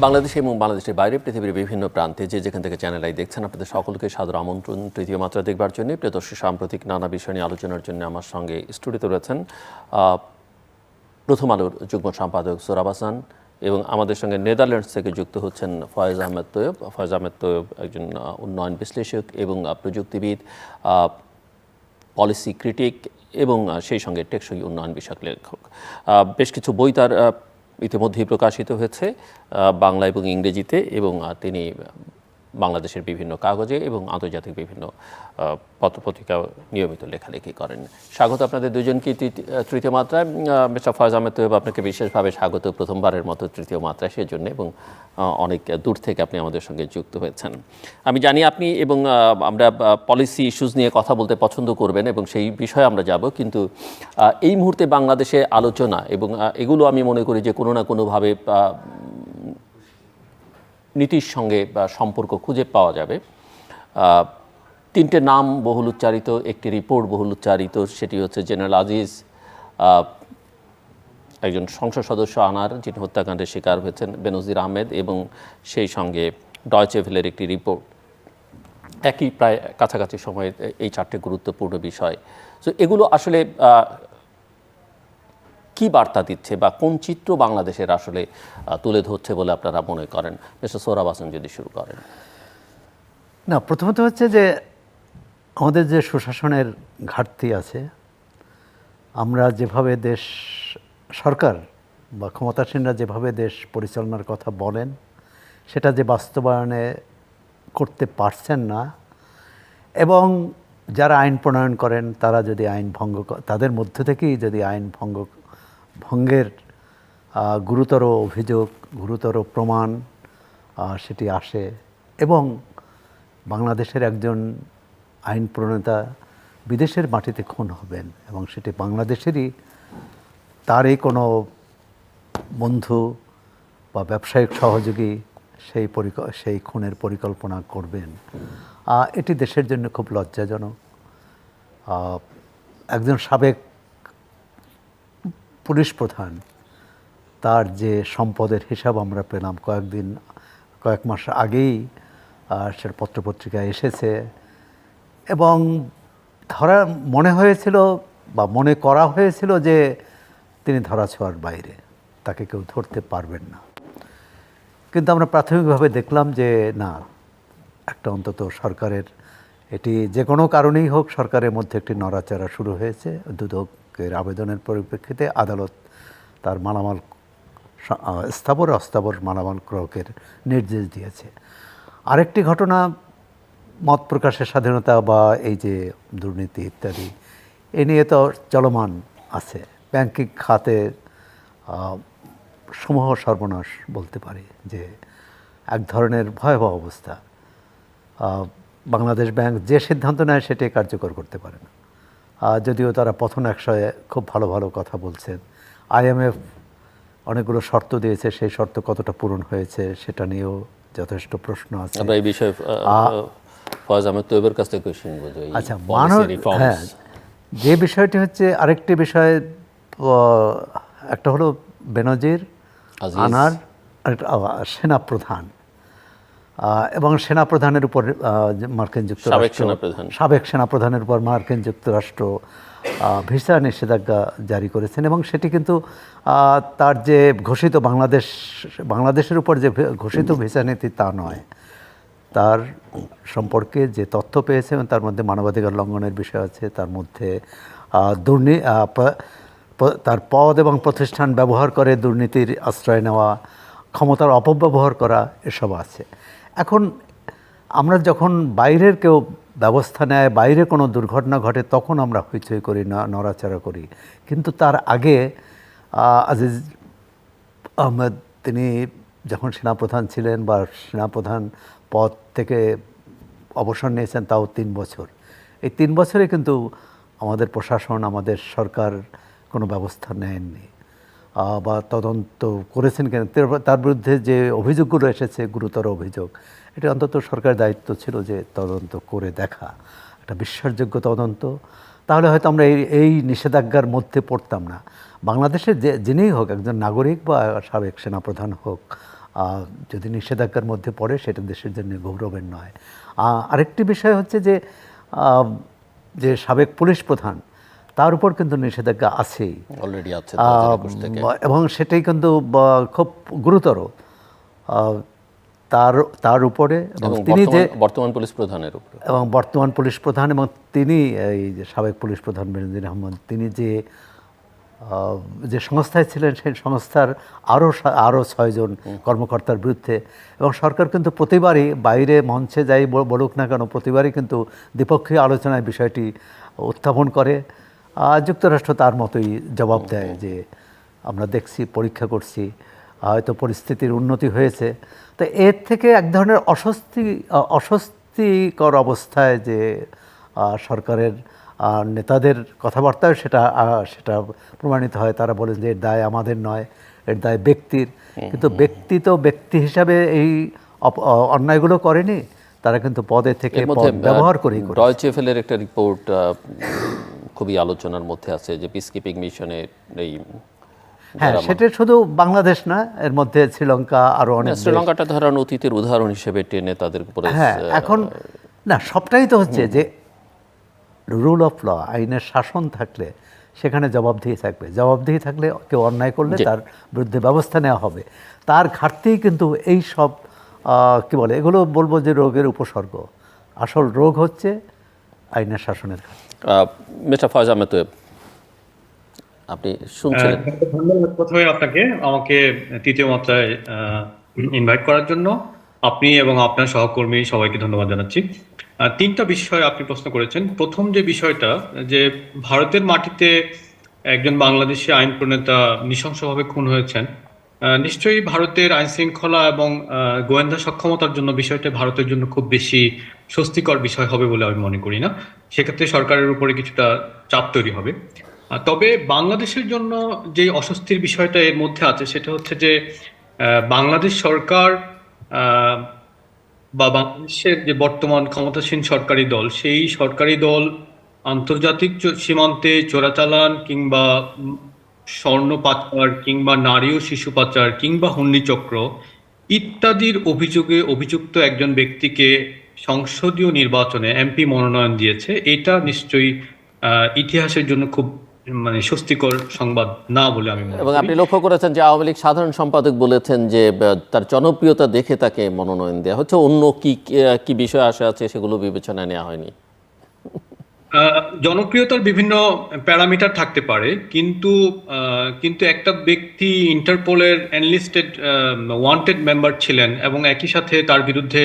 বাংলাদেশে এবং বাংলাদেশের বাইরে পৃথিবীর বিভিন্ন প্রান্তে যে যেখান থেকে চ্যানেল আই দেখছেন, আপনাদের সকলকে সাদর আমন্ত্রণ তৃতীয় মাত্রা দেখবার জন্য। প্রিয় দর্শক, সাম্প্রতিক নানা বিষয় নিয়ে আলোচনার জন্য আমার সঙ্গে স্টুডিওতে রয়েছেন প্রথম আলোর যুগ্ম সম্পাদক সোহরাব হাসান, এবং আমাদের সঙ্গে নেদারল্যান্ডস থেকে যুক্ত হচ্ছেন ফয়েজ আহমেদ তৈয়ব। ফয়েজ আহমেদ তৈয়ব একজন উন্নয়ন বিশ্লেষক এবং প্রযুক্তিবিদ, পলিসি ক্রিটিক এবং সেই সঙ্গে টেকসই উন্নয়ন বিষয়ক লেখক। বেশ কিছু বই তার ইতিমধ্যেই প্রকাশিত হয়েছে বাংলা এবং ইংরেজিতে, এবং তিনি বাংলাদেশের বিভিন্ন কাগজে এবং আন্তর্জাতিক বিভিন্ন পত্রপত্রিকা নিয়মিত লেখালেখি করেন। স্বাগত আপনাদের দুজনকে তৃতীয় মাত্রায়। মিস্টার ফয়েজ আহমেদ তৈয়ব, আপনাকে বিশেষভাবে স্বাগত প্রথমবারের মতো তৃতীয় মাত্রায়, সেজন্য, এবং অনেক দূর থেকে আপনি আমাদের সঙ্গে যুক্ত হয়েছেন। আমি জানি আপনি এবং আমরা পলিসি ইস্যুজ নিয়ে কথা বলতে পছন্দ করবেন এবং সেই বিষয়ে আমরা যাব, কিন্তু এই মুহূর্তে বাংলাদেশে আলোচনা এবং এগুলো আমি মনে করি যে কোনো না কোনোভাবে নীতির সঙ্গে সম্পর্ক খুঁজে পাওয়া যাবে। তিনটে নাম বহুল উচ্চারিত, একটি রিপোর্ট বহুল উচ্চারিত, সেটি হচ্ছে জেনারেল আজিজ, একজন সংসদ সদস্য আনার, যিনি হত্যাকাণ্ডের শিকার হয়েছেন, বেনজির আহমেদ, এবং সেই সঙ্গে ডয়চে ভেলের একটি রিপোর্ট। একই প্রায় কাছাকাছি সময়ে এই চারটে গুরুত্বপূর্ণ বিষয়। তো এগুলো আসলে কি বার্তা দিচ্ছে বা কোন চিত্র বাংলাদেশের আসলে তুলে ধরছে বলে আপনারা মনে করেন? মিস্টার সোহরাব হাসান যদি শুরু করেন। না, প্রথমত হচ্ছে যে আমাদের যে সুশাসনের ঘাটতি আছে, আমরা যেভাবে দেশ সরকার বা ক্ষমতাসীনরা যেভাবে দেশ পরিচালনার কথা বলেন, সেটা যে বাস্তবায়নে করতে পারছেন না, এবং যারা আইন প্রণয়ন করেন তারা যদি আইন ভঙ্গ, তাদের মধ্য থেকেই যদি আইন ভঙ্গের গুরুতর অভিযোগ, গুরুতর প্রমাণ সেটি আসে, এবং বাংলাদেশের একজন আইন প্রণেতা বিদেশের মাটিতে খুন হবেন এবং সেটি বাংলাদেশেরই তারই কোনো বন্ধু বা ব্যবসায়িক সহযোগী সেই খুনের পরিকল্পনা করবেন, এটি দেশের জন্য খুব লজ্জাজনক। একজন সাবেক পুলিশ প্রধান, তার যে সম্পদের হিসাব আমরা পেলাম কয়েক মাস আগেই, সে পত্রপত্রিকায় এসেছে, এবং মনে হয়েছিল বা মনে করা হয়েছিল যে তিনি ধরাছোঁয়ার বাইরে, তাকে কেউ ধরতে পারবেন না। কিন্তু আমরা প্রাথমিকভাবে দেখলাম যে না, একটা অন্তত সরকারের, এটি যে কোনো কারণেই হোক, সরকারের মধ্যে একটি নড়াচড়া শুরু হয়েছে। দুদকের আবেদনের পরিপ্রেক্ষিতে আদালত তার মালামাল স্থাবর অস্থাবর মালামাল ক্রয়ের নির্দেশ দিয়েছে। আরেকটি ঘটনা, মত প্রকাশের স্বাধীনতা বা এই যে দুর্নীতি ইত্যাদি, এ নিয়ে তো চলমান আছে। ব্যাংকিং খাতের সমূহ সর্বনাশ বলতে পারি, যে এক ধরনের ভয়াবহ অবস্থা। বাংলাদেশ ব্যাংক যে সিদ্ধান্ত নেয় সেটি কার্যকর করতে পারে না, যদিও তারা পথন একশয়ে খুব ভালো ভালো কথা বলছেন। IMF অনেকগুলো শর্ত দিয়েছে, সেই শর্ত কতটা পূরণ হয়েছে সেটা নিয়েও যথেষ্ট প্রশ্ন আছে। আমরা এই বিষয়ে ফয়েজ আহমেদ তৈয়বের কাছ থেকে শুনবো। আচ্ছা, হ্যাঁ, যে বিষয়টি হচ্ছে, আরেকটি বিষয়, একটা হলো বেনজির আনার, সেনাপ্রধান, এবং সেনাপ্রধানের উপর মার্কিন যুক্তরাষ্ট্র, সাবেক সেনাপ্রধানের উপর মার্কিন যুক্তরাষ্ট্র ভিসা নিষেধাজ্ঞা জারি করেছেন, এবং সেটি কিন্তু তার যে ঘোষিত বাংলাদেশের উপর যে ঘোষিত ভিসা নীতি তা নয়। তার সম্পর্কে যে তথ্য পেয়েছে, তার মধ্যে মানবাধিকার লঙ্ঘনের বিষয় আছে, তার মধ্যে তার পদ এবং প্রতিষ্ঠান ব্যবহার করে দুর্নীতির আশ্রয় নেওয়া, ক্ষমতার অপব্যবহার করা, এসব আছে। এখন আমরা যখন বাইরের কেউ ব্যবস্থা নেয়, বাইরে কোনো দুর্ঘটনা ঘটে, তখন আমরা হইচই করি, নড়াচড়া করি। কিন্তু তার আগে আজিজ আহমেদ, তিনি যখন সেনাপ্রধান ছিলেন বা সেনাপ্রধান পদ থেকে অবসর নিয়েছেন, তাও 3 বছর, এই 3 বছরে কিন্তু আমাদের প্রশাসন, আমাদের সরকার কোনো ব্যবস্থা নেয়নি বা তদন্ত করেছেন কেন, তার বিরুদ্ধে যে অভিযোগগুলো এসেছে, গুরুতর অভিযোগ, এটা অন্তত সরকারের দায়িত্ব ছিল যে তদন্ত করে দেখা, একটা বিশ্বাসযোগ্য তদন্ত। তাহলে হয়তো আমরা এই নিষেধাজ্ঞার মধ্যে পড়তাম না। বাংলাদেশের যিনিই হোক, একজন নাগরিক বা সাবেক সেনাপ্রধান হোক, যদি নিষেধাজ্ঞার মধ্যে পড়ে সেটা দেশের জন্য গৌরবের নয়। আরেকটি বিষয় হচ্ছে যে যে সাবেক পুলিশ প্রধান তার উপর কিন্তু নিষেধাজ্ঞা আছেই অলরেডি আছে 2021 থেকে। এবং সেটাই কিন্তু খুব গুরুতর তার তার উপরে, এবং এবং তিনি যে বর্তমান পুলিশ প্রধানের উপর। এবং বর্তমান পুলিশ প্রধান এবং তিনি এই যে সাবেক পুলিশ প্রধান বেনজির আহমদ, তিনি যে যে সংস্থায় ছিলেন সেই সংস্থার আরও 6 জন কর্মকর্তার বিরুদ্ধে, এবং সরকার কিন্তু প্রতিবারই বাইরে মঞ্চে যাই বলুক না কেন প্রতিবারই কিন্তু দ্বিপক্ষীয় আলোচনায় বিষয়টি উত্থাপন করে। যুক্তরাষ্ট্র তার মতোই জবাব দেয় যে আমরা দেখছি, পরীক্ষা করছি, হয়তো পরিস্থিতির উন্নতি হয়েছে। তো এর থেকে এক ধরনের অস্বস্তিকর অবস্থায় যে সরকারের নেতাদের কথাবার্তায় সেটা প্রমাণিত হয়। তারা বলেন যে এর দায় আমাদের নয়, এর দায় ব্যক্তির। কিন্তু ব্যক্তি তো ব্যক্তি হিসাবে এই অন্যায়গুলো করেনি, তারা কিন্তু পদে থেকে পদ ব্যবহার করেই করেছে। ডয়চে ভেলের একটা রিপোর্ট খুবই আলোচনার মধ্যে আছে যে পিস কিপিং মিশনে এই হ্যাঁ, সেটা শুধু বাংলাদেশ না, এর মধ্যে শ্রীলঙ্কা আরো অনেক। শ্রীলঙ্কাটা ধরেন অতীতের উদাহরণ হিসেবে টেনে তাদের উপরে। হ্যাঁ, এখন না, সবটাই তো হচ্ছে যে রুল অফ ল, আইনের শাসন থাকলে সেখানে জবাবদিহি থাকবে। জবাবদিহি থাকলে কেউ অন্যায় করলে তার বিরুদ্ধে ব্যবস্থা নেওয়া হবে। তার ঘাটতিই কিন্তু এই সব কি বলে, এগুলো বলবো যে রোগের উপসর্গ। আসল রোগ হচ্ছে আইনের শাসনের ঘাটতি। মিস্টার ফয়েজ আহমেদ, আপনি শুনছিলেন। ধন্যবাদ প্রথমে আপনাকে আমাকে তৃতীয় মাত্রায় ইনভাইট করার জন্য। আপনি এবং আপনার সহকর্মী সবাইকে ধন্যবাদ জানাচ্ছি। 3টা বিষয় আপনি প্রশ্ন করেছেন। প্রথম যে বিষয়টা, যে ভারতের মাটিতে একজন বাংলাদেশি আইন প্রণেতা নৃশংসভাবে খুন হয়েছেন, নিশ্চয়ই ভারতের আইন শৃঙ্খলা এবং গোয়েন্দা সক্ষমতার জন্য বিষয়টা ভারতের জন্য খুব বেশি স্বস্তিকর বিষয় হবে বলে আমি মনে করি না। সেক্ষেত্রে সরকারের উপরে কিছুটা চাপ তৈরি হবে। তবে বাংলাদেশের জন্য যে অস্বস্তির বিষয়টা এর মধ্যে আছে সেটা হচ্ছে যে বাংলাদেশ সরকার বা বাংলাদেশের যে বর্তমান ক্ষমতাসীন সরকারি দল, সেই সরকারি দল আন্তর্জাতিক সীমান্তে চোরাচালান কিংবা স্বর্ণ পাচার কিংবা নারী ও শিশু পাচার কিংবা হুন্ডিচক্র ইত্যাদির অভিযোগে অভিযুক্ত একজন ব্যক্তিকে সংসদীয় নির্বাচনে এমপি মনোনয়ন দিয়েছে। এটা নিশ্চয়ই ইতিহাসের জন্য খুব স্বস্তিকর সংবাদ না বলে আমি মনে করি। এবং আপনি লক্ষ্য করেছেন যে আওয়ামী লীগ সাধারণ সম্পাদক বলেছেন যে তার জনপ্রিয়তা দেখে তাকে মনোনয়ন দেওয়া হচ্ছে, অন্য কি বিষয় আশা আছে সেগুলো বিবেচনায় নেওয়া হয়নি। জনপ্রিয়তার বিভিন্ন প্যারামিটার থাকতে পারে, কিন্তু একটা ব্যক্তি ইন্টারপোলের এনলিস্টেড ওয়ান্টেড মেম্বার ছিলেন এবং একই সাথে তার বিরুদ্ধে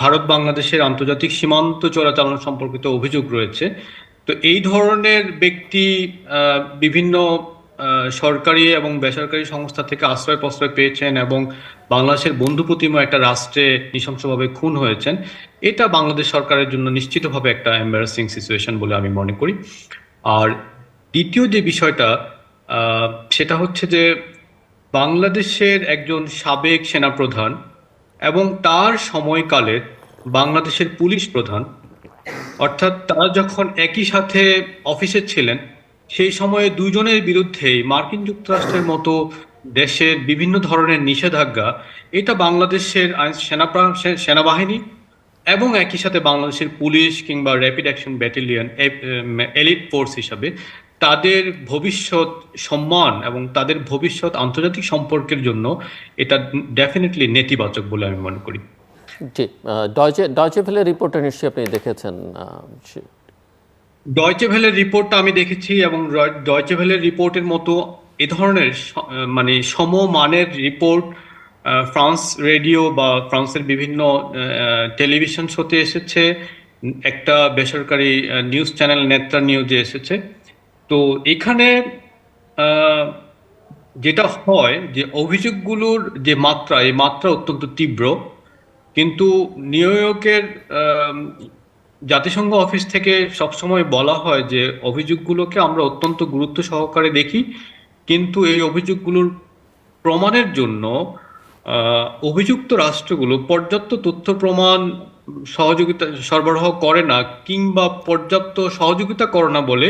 ভারত বাংলাদেশের আন্তর্জাতিক সীমান্ত চোরাচালান সম্পর্কিত অভিযোগ রয়েছে। তো এই ধরনের ব্যক্তি বিভিন্ন সরকারি এবং বেসরকারি সংস্থা থেকে আশ্রয় প্রশ্রয় পেয়েছেন এবং বাংলাদেশের বন্ধুপ্রতিম একটা রাষ্ট্রে নৃশংসভাবে খুন হয়েছেন। এটা বাংলাদেশ সরকারের জন্য নিশ্চিতভাবে একটা এম্বারাসিং সিচুয়েশন বলে আমি মনে করি। আর দ্বিতীয় যে বিষয়টা, সেটা হচ্ছে যে বাংলাদেশের একজন সাবেক সেনাপ্রধান এবং তার সময়কালে বাংলাদেশের পুলিশ প্রধান, অর্থাৎ তারা যখন একই সাথে অফিসে ছিলেন, সেই সময়ে দুজনের বিরুদ্ধেই মার্কিন যুক্তরাষ্ট্রের মতো দেশের বিভিন্ন ধরনের নিষেধাজ্ঞা, এটা বাংলাদেশের সেনাবাহিনী এবং একই সাথে বাংলাদেশের পুলিশ কিংবা rapid action battalion elite force হিসাবে তাদের ভবিষ্যৎ সম্মান এবং তাদের ভবিষ্যৎ আন্তর্জাতিক সম্পর্কের জন্য এটা ডেফিনেটলি নেতিবাচক বলে আমি মনে করি। জি, ডয়চে ভেলের রিপোর্টটা নিশ্চয়ই আপনি দেখেছেন। ডয়চে ভেলের রিপোর্টটা আমি দেখেছি এবং ডয়চে ভেলের রিপোর্টের মতো এ ধরনের সমমানের রিপোর্ট ফ্রান্স রেডিও বা ফ্রান্সের বিভিন্ন টেলিভিশন শোতে এসেছে, একটা বেসরকারি নিউজ চ্যানেল নেত্রা নিউজে এসেছে। তো এখানে যেটা হয় যে অভিযোগগুলোর যে মাত্রা, এই মাত্রা অত্যন্ত তীব্র, কিন্তু নিউ ইয়র্কের জাতিসংঘ অফিস থেকে সবসময় বলা হয় যে অভিযোগগুলোকে আমরা অত্যন্ত গুরুত্ব সহকারে দেখি, কিন্তু এই অভিযোগগুলোর প্রমাণের জন্য অভিযুক্ত রাষ্ট্রগুলো পর্যাপ্ত তথ্য প্রমাণ সহযোগিতা সরবরাহ করে না কিংবা পর্যাপ্ত সহযোগিতা করে না বলে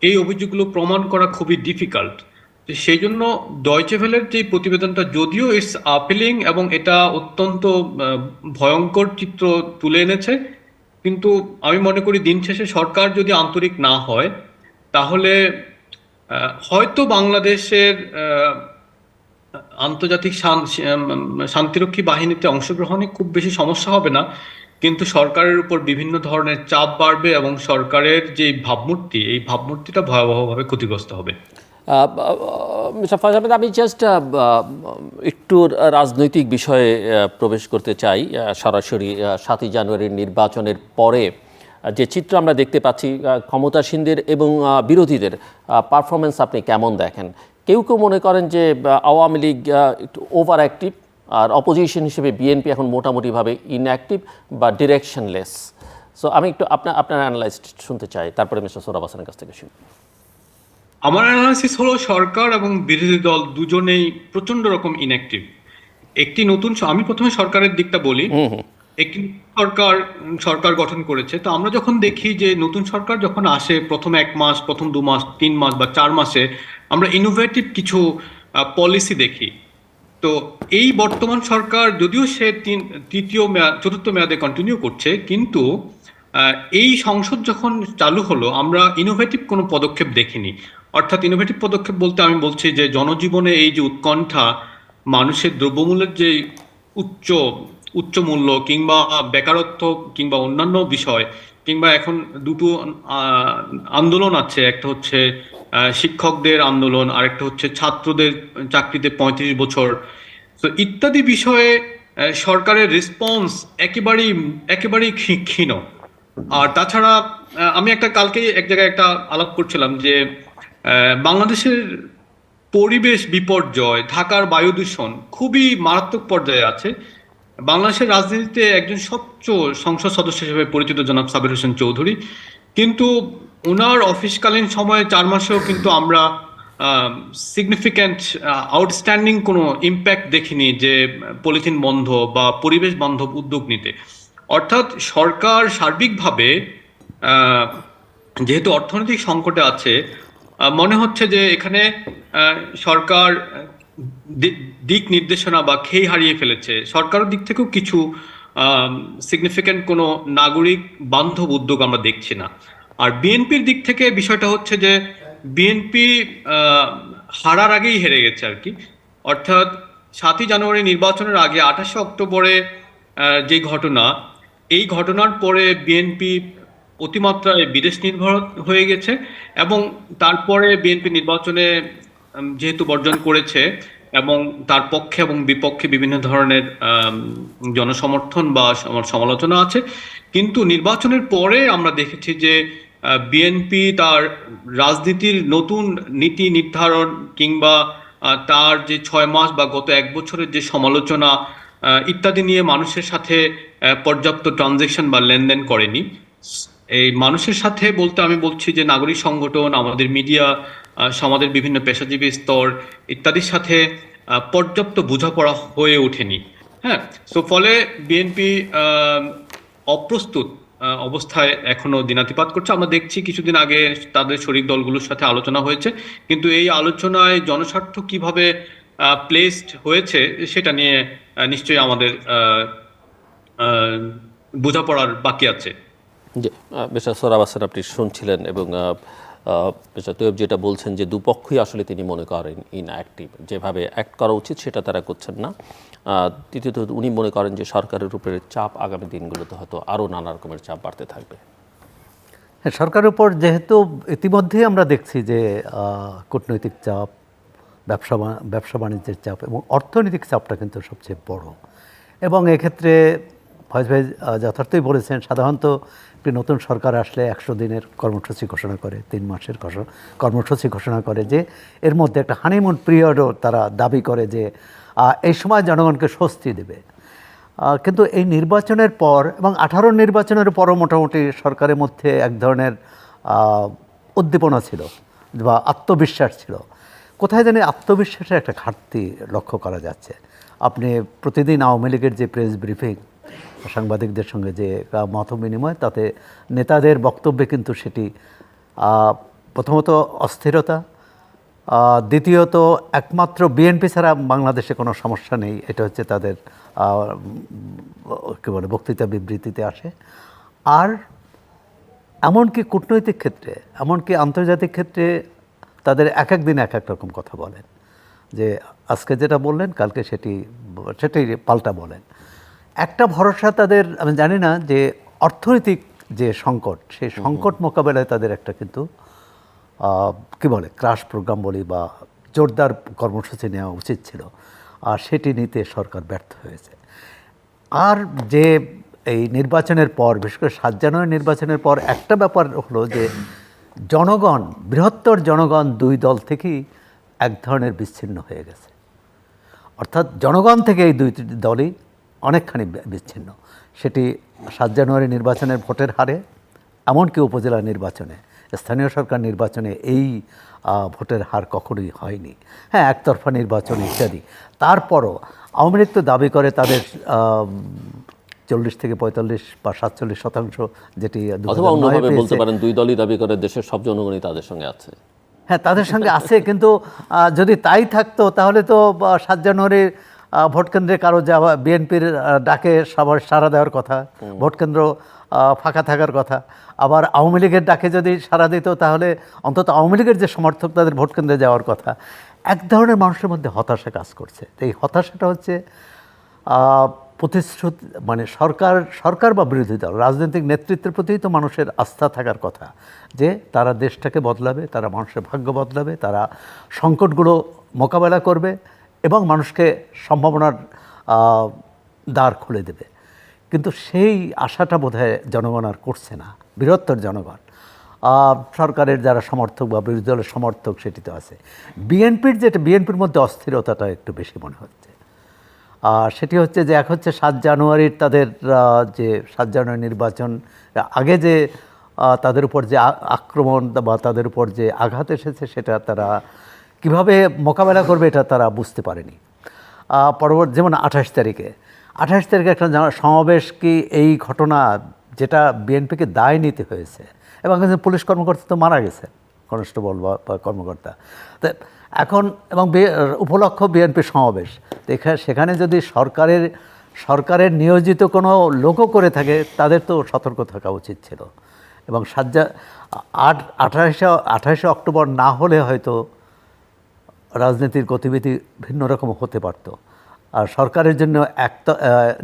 এই অভিযোগগুলো প্রমাণ করা খুবই ডিফিকাল্ট। তো সেই জন্য ডয়চে ভেলের যে প্রতিবেদনটা যদিও ইটস আপিলিং এবং এটা অত্যন্ত ভয়ঙ্কর চিত্র তুলে এনেছে, কিন্তু আমি মনে করি দিন শেষে সরকার যদি আন্তরিক না হয় তাহলে হয়তো বাংলাদেশের আন্তর্জাতিক শান্তিরক্ষী বাহিনীতে অংশগ্রহণে খুব বেশি সমস্যা হবে না, কিন্তু সরকারের উপর বিভিন্ন ধরনের চাপ বাড়বে এবং সরকারের যে ভাবমূর্তি, এই ভাবমূর্তিটা ভয়াবহভাবে ক্ষতিগ্রস্ত হবে। মিস্টার ফয়জ আহমেদ, আমি জাস্ট একটু রাজনৈতিক বিষয়ে প্রবেশ করতে চাই। সরাসরি 7ই জানুয়ারির নির্বাচনের পরে যে চিত্র আমরা দেখতে পাচ্ছি, ক্ষমতাসীনদের এবং বিরোধীদের পারফরমেন্স আপনি কেমন দেখেন? কেউ কেউ মনে করেন যে আওয়ামী লীগ একটু ওভার অ্যাক্টিভ, আর অপোজিশন হিসেবে বিএনপি এখন মোটামুটিভাবে ইনঅ্যাক্টিভ বা ডিরেকশনলেস। সো আমি একটু আপনার অ্যানালাইজ শুনতে চাই, তারপরে মিস্টার সোহরাব হাসানের কাছ থেকে শুনি। আমার অ্যানালাইসিস হলো সরকার এবং বিরোধী দল দুজনেই প্রচন্ড রকম ইনঅ্যাক্টিভ। আমি প্রথমে সরকারের দিকটা বলি। একটি সরকার সরকার গঠন করেছে, তো আমরা যখন দেখি যে নতুন সরকার যখন আসে প্রথম 1 মাস, প্রথম 2 মাস, 3 মাস বা 4 মাসে আমরা ইনোভেটিভ কিছু পলিসি দেখি। তো এই বর্তমান সরকার যদিও সে চতুর্থ মেয়াদে কন্টিনিউ করছে, কিন্তু এই সংসদ যখন চালু হলো আমরা ইনোভেটিভ কোনো পদক্ষেপ দেখিনি। অর্থাৎ ইনোভেটিভ পদক্ষেপ বলতে আমি বলছি যে জনজীবনে এই যে উৎকণ্ঠা, মানুষের দ্রব্যমূল্যের যে উচ্চ উচ্চ মূল্য কিংবা বেকারত্ব কিংবা অন্যান্য বিষয়, কিংবা এখন দুটো আন্দোলন আছে, একটা হচ্ছে শিক্ষকদের আন্দোলন, আরেকটা হচ্ছে ছাত্রদের চাকরিতে 35 বছর, তো ইত্যাদি বিষয়ে সরকারের রেসপন্স একেবারেই ক্ষীণ। আর তাছাড়া আমি কালকে এক জায়গায় একটা আলাপ করছিলাম যে বাংলাদেশের পরিবেশ বিপর্যয়, ঢাকার বায়ু দূষণ খুবই মারাত্মক পর্যায়ে আছে। বাংলাদেশের রাজনীতিতে একজন স্বচ্ছ সংসদ সদস্য হিসেবে পরিচিত জনাব সাবির হোসেন চৌধুরী, কিন্তু ওনার অফিসকালীন সময়ে 4 মাসেও কিন্তু আমরা সিগনিফিক্যান্ট আউটস্ট্যান্ডিং কোনো ইম্প্যাক্ট দেখিনি যে পলিথিন বন্ধ বা পরিবেশ বান্ধব উদ্যোগ নিতে। অর্থাৎ সরকার সার্বিকভাবে যেহেতু অর্থনৈতিক সংকটে আছে, মনে হচ্ছে যে এখানে সরকার দিক নির্দেশনা বা খেই হারিয়ে ফেলেছে। সরকারের দিক থেকেও কিছু সিগনিফিক্যান্ট কোনো নাগরিক বান্ধব উদ্যোগ আমরা দেখছি না। আর বিএনপির দিক থেকে বিষয়টা হচ্ছে যে বিএনপি হারার আগেই হেরে গেছে আর কি। অর্থাৎ 7ই জানুয়ারি নির্বাচনের আগে 28শে অক্টোবরে যে ঘটনা, এই ঘটনার পরে বিএনপি অতিমাত্রায় বিদেশ নির্ভর হয়ে গেছে এবং তারপরে বিএনপি নির্বাচনে যেহেতু বর্জন করেছে এবং তার পক্ষে এবং বিপক্ষে বিভিন্ন ধরনের জনসমর্থন বা সমালোচনা আছে, কিন্তু নির্বাচনের পরে আমরা দেখেছি যে বিএনপি তার রাজনীতির নতুন নীতি নির্ধারণ কিংবা তার যে 6 মাস বা গত 1 বছরের যে সমালোচনা ইত্যাদি নিয়ে মানুষের সাথে পর্যাপ্ত ট্রানজেকশন বা লেনদেন করেনি। এই মানুষের সাথে বলতে আমি বলছি যে নাগরিক সংগঠন, আমাদের মিডিয়া, সমাজের বিভিন্ন পেশাজীবী স্তর ইত্যাদির সাথে পর্যাপ্ত বোঝাপড়া হয়ে ওঠেনি। হ্যাঁ, সো ফলে বিএনপি অপ্রস্তুত অবস্থায় এখনো দিনাতিপাত করছে। আমরা দেখছি কিছুদিন আগে তাদের শরিক দলগুলোর সাথে আলোচনা হয়েছে, কিন্তু এই আলোচনায় জনস্বার্থ কিভাবে প্লেসড হয়েছে সেটা নিয়ে নিশ্চয়ই আমাদের বোঝাপড়ার বাকি আছে। জি, মিস্টার সোহরাব হাসান, আপনি শুনছিলেন এবং মিস্টার তৈয়ব যেটা বলছেন যে দুপক্ষই আসলে তিনি মনে করেন ইনঅ্যাক্টিভ, যেভাবে অ্যাক্ট করা উচিত সেটা তারা করছেন না। তৃতীয়ত উনি মনে করেন যে সরকারের উপরে চাপ আগামী দিনগুলোতে হয়তো আরও নানা রকমের চাপ বাড়তে থাকবে। হ্যাঁ, সরকারের উপর যেহেতু ইতিমধ্যেই আমরা দেখছি যে কূটনৈতিক চাপ, ব্যবসা বাণিজ্যের চাপ এবং অর্থনৈতিক চাপটা কিন্তু সবচেয়ে বড়। এবং এক্ষেত্রে ফয়েজ ভাই যথার্থই বলেছেন, সাধারণত একটি নতুন সরকার আসলে 100 দিনের কর্মসূচি ঘোষণা করে, 3 মাসের কর্মসূচি ঘোষণা করে, যে এর মধ্যে একটা হানিমুন পিরিয়ডও তারা দাবি করে যে এই সময় জনগণকে স্বস্তি দেবে। কিন্তু এই নির্বাচনের পর এবং 18 নির্বাচনের পরও মোটামুটি সরকারের মধ্যে এক ধরনের উদ্দীপনা ছিল বা আত্মবিশ্বাস ছিল। কোথায় জানি আত্মবিশ্বাসের একটা ঘাটতি লক্ষ্য করা যাচ্ছে। আপনি প্রতিদিন আওয়ামী লীগের যে প্রেস ব্রিফিং, সাংবাদিকদের সঙ্গে যে মত বিনিময়, তাতে নেতাদের বক্তব্যে কিন্তু সেটি প্রথমত অস্থিরতা, দ্বিতীয়ত একমাত্র বিএনপি ছাড়া বাংলাদেশে কোনো সমস্যা নেই, এটা হচ্ছে তাদের কী বলে বক্তৃতা বিবৃতিতে আসে। আর এমনকি কূটনৈতিক ক্ষেত্রে, এমনকি আন্তর্জাতিক ক্ষেত্রে তাদের এক এক দিন এক এক রকম কথা বলেন, যে আজকে যেটা বললেন কালকে সেটাই পাল্টা বলেন। একটা ভরসা তাদের, আমি জানি না, যে অর্থনৈতিক যে সংকট, সেই সংকট মোকাবেলায় তাদের একটা কিন্তু কী বলে ক্রাশ প্রোগ্রাম বলি বা জোরদার কর্মসূচি নেওয়া উচিত ছিল, আর সেটি নিতে সরকার ব্যর্থ হয়েছে। আর যে এই নির্বাচনের পর, বিশেষ করে 7 জানুয়ারি নির্বাচনের পর একটা ব্যাপার হলো যে জনগণ, বৃহত্তর জনগণ দুই দল থেকেই এক ধরনের বিচ্ছিন্ন হয়ে গেছে। অর্থাৎ জনগণ থেকে এই দুই দলই অনেকখানি বিচ্ছিন্ন। সেটি 7 জানুয়ারি নির্বাচনের ভোটের হারে, এমনকি উপজেলা নির্বাচনে, স্থানীয় সরকার নির্বাচনে এই ভোটের হার কখনোই হয়নি। হ্যাঁ, একতরফা নির্বাচন ইত্যাদি। তারপরও আওয়ামী লীগ তো দাবি করে তাদের 40 থেকে 45 বা 47% যেটি অথবা অন্যভাবে বলতে পারেন দুই দলই দাবি করে দেশের সব জনগণই তাদের সঙ্গে আছে। হ্যাঁ, তাদের সঙ্গে আছে, কিন্তু যদি তাই থাকতো তাহলে তো 7 জানুয়ারির ভোট কেন্দ্রে কারো যাওয়া, বিএনপির ডাকে সবার সাড়া দেওয়ার কথা, ভোট কেন্দ্র ফাঁকা থাকার কথা। আবার আওয়ামী লীগের ডাকে যদি সাড়া দিত তাহলে অন্তত আওয়ামী লীগের যে সমর্থক তাদের ভোট কেন্দ্রে যাওয়ার কথা। এক ধরনের মানুষের মধ্যে হতাশা কাজ করছে। এই হতাশাটা হচ্ছে প্রতিশ্রুতি, মানে সরকার বা বিরোধী দল, রাজনৈতিক নেতৃত্বের প্রতিই তো মানুষের আস্থা থাকার কথা, যে তারা দেশটাকে বদলাবে, তারা মানুষের ভাগ্য বদলাবে, তারা সংকটগুলো মোকাবেলা করবে এবং মানুষকে সম্ভাবনার দ্বার খুলে দেবে। কিন্তু সেই আশাটা বোধহয় জনগণ আর করছে না, বৃহত্তর জনগণ। সরকারের যারা সমর্থক বা বিরোধী দলের সমর্থক সেটি তো আছে। বিএনপির মধ্যে অস্থিরতাটা একটু বেশি মনে হচ্ছে। সেটি হচ্ছে যে এক হচ্ছে 7 জানুয়ারির তাদের যে 7 জানুয়ারি নির্বাচন আগে যে তাদের উপর যে আক্রমণ বা তাদের উপর যে আঘাত এসেছে, সেটা তারা কিভাবে মোকাবেলা করবে এটা তারা বুঝতে পারেনি। পরবর্তী যেমন 28 তারিখে একটা সমাবেশ, কি এই ঘটনা যেটা বিএনপিকে দায় নিতে হয়েছে, এবং একজন পুলিশ কর্মকর্তা তো মারা গেছে, কনস্টেবল বা কর্মকর্তা। তা এখন এবং উপলক্ষ বিএনপির সমাবেশ, সেখানে যদি সরকারের নিয়োজিত কোনো লোকও করে থাকে, তাদের তো সতর্ক থাকা উচিত ছিল। এবং 28 অক্টোবর না হলে হয়তো রাজনীতির গতিবিধি ভিন্ন রকম হতে পারত। আর সরকারের জন্য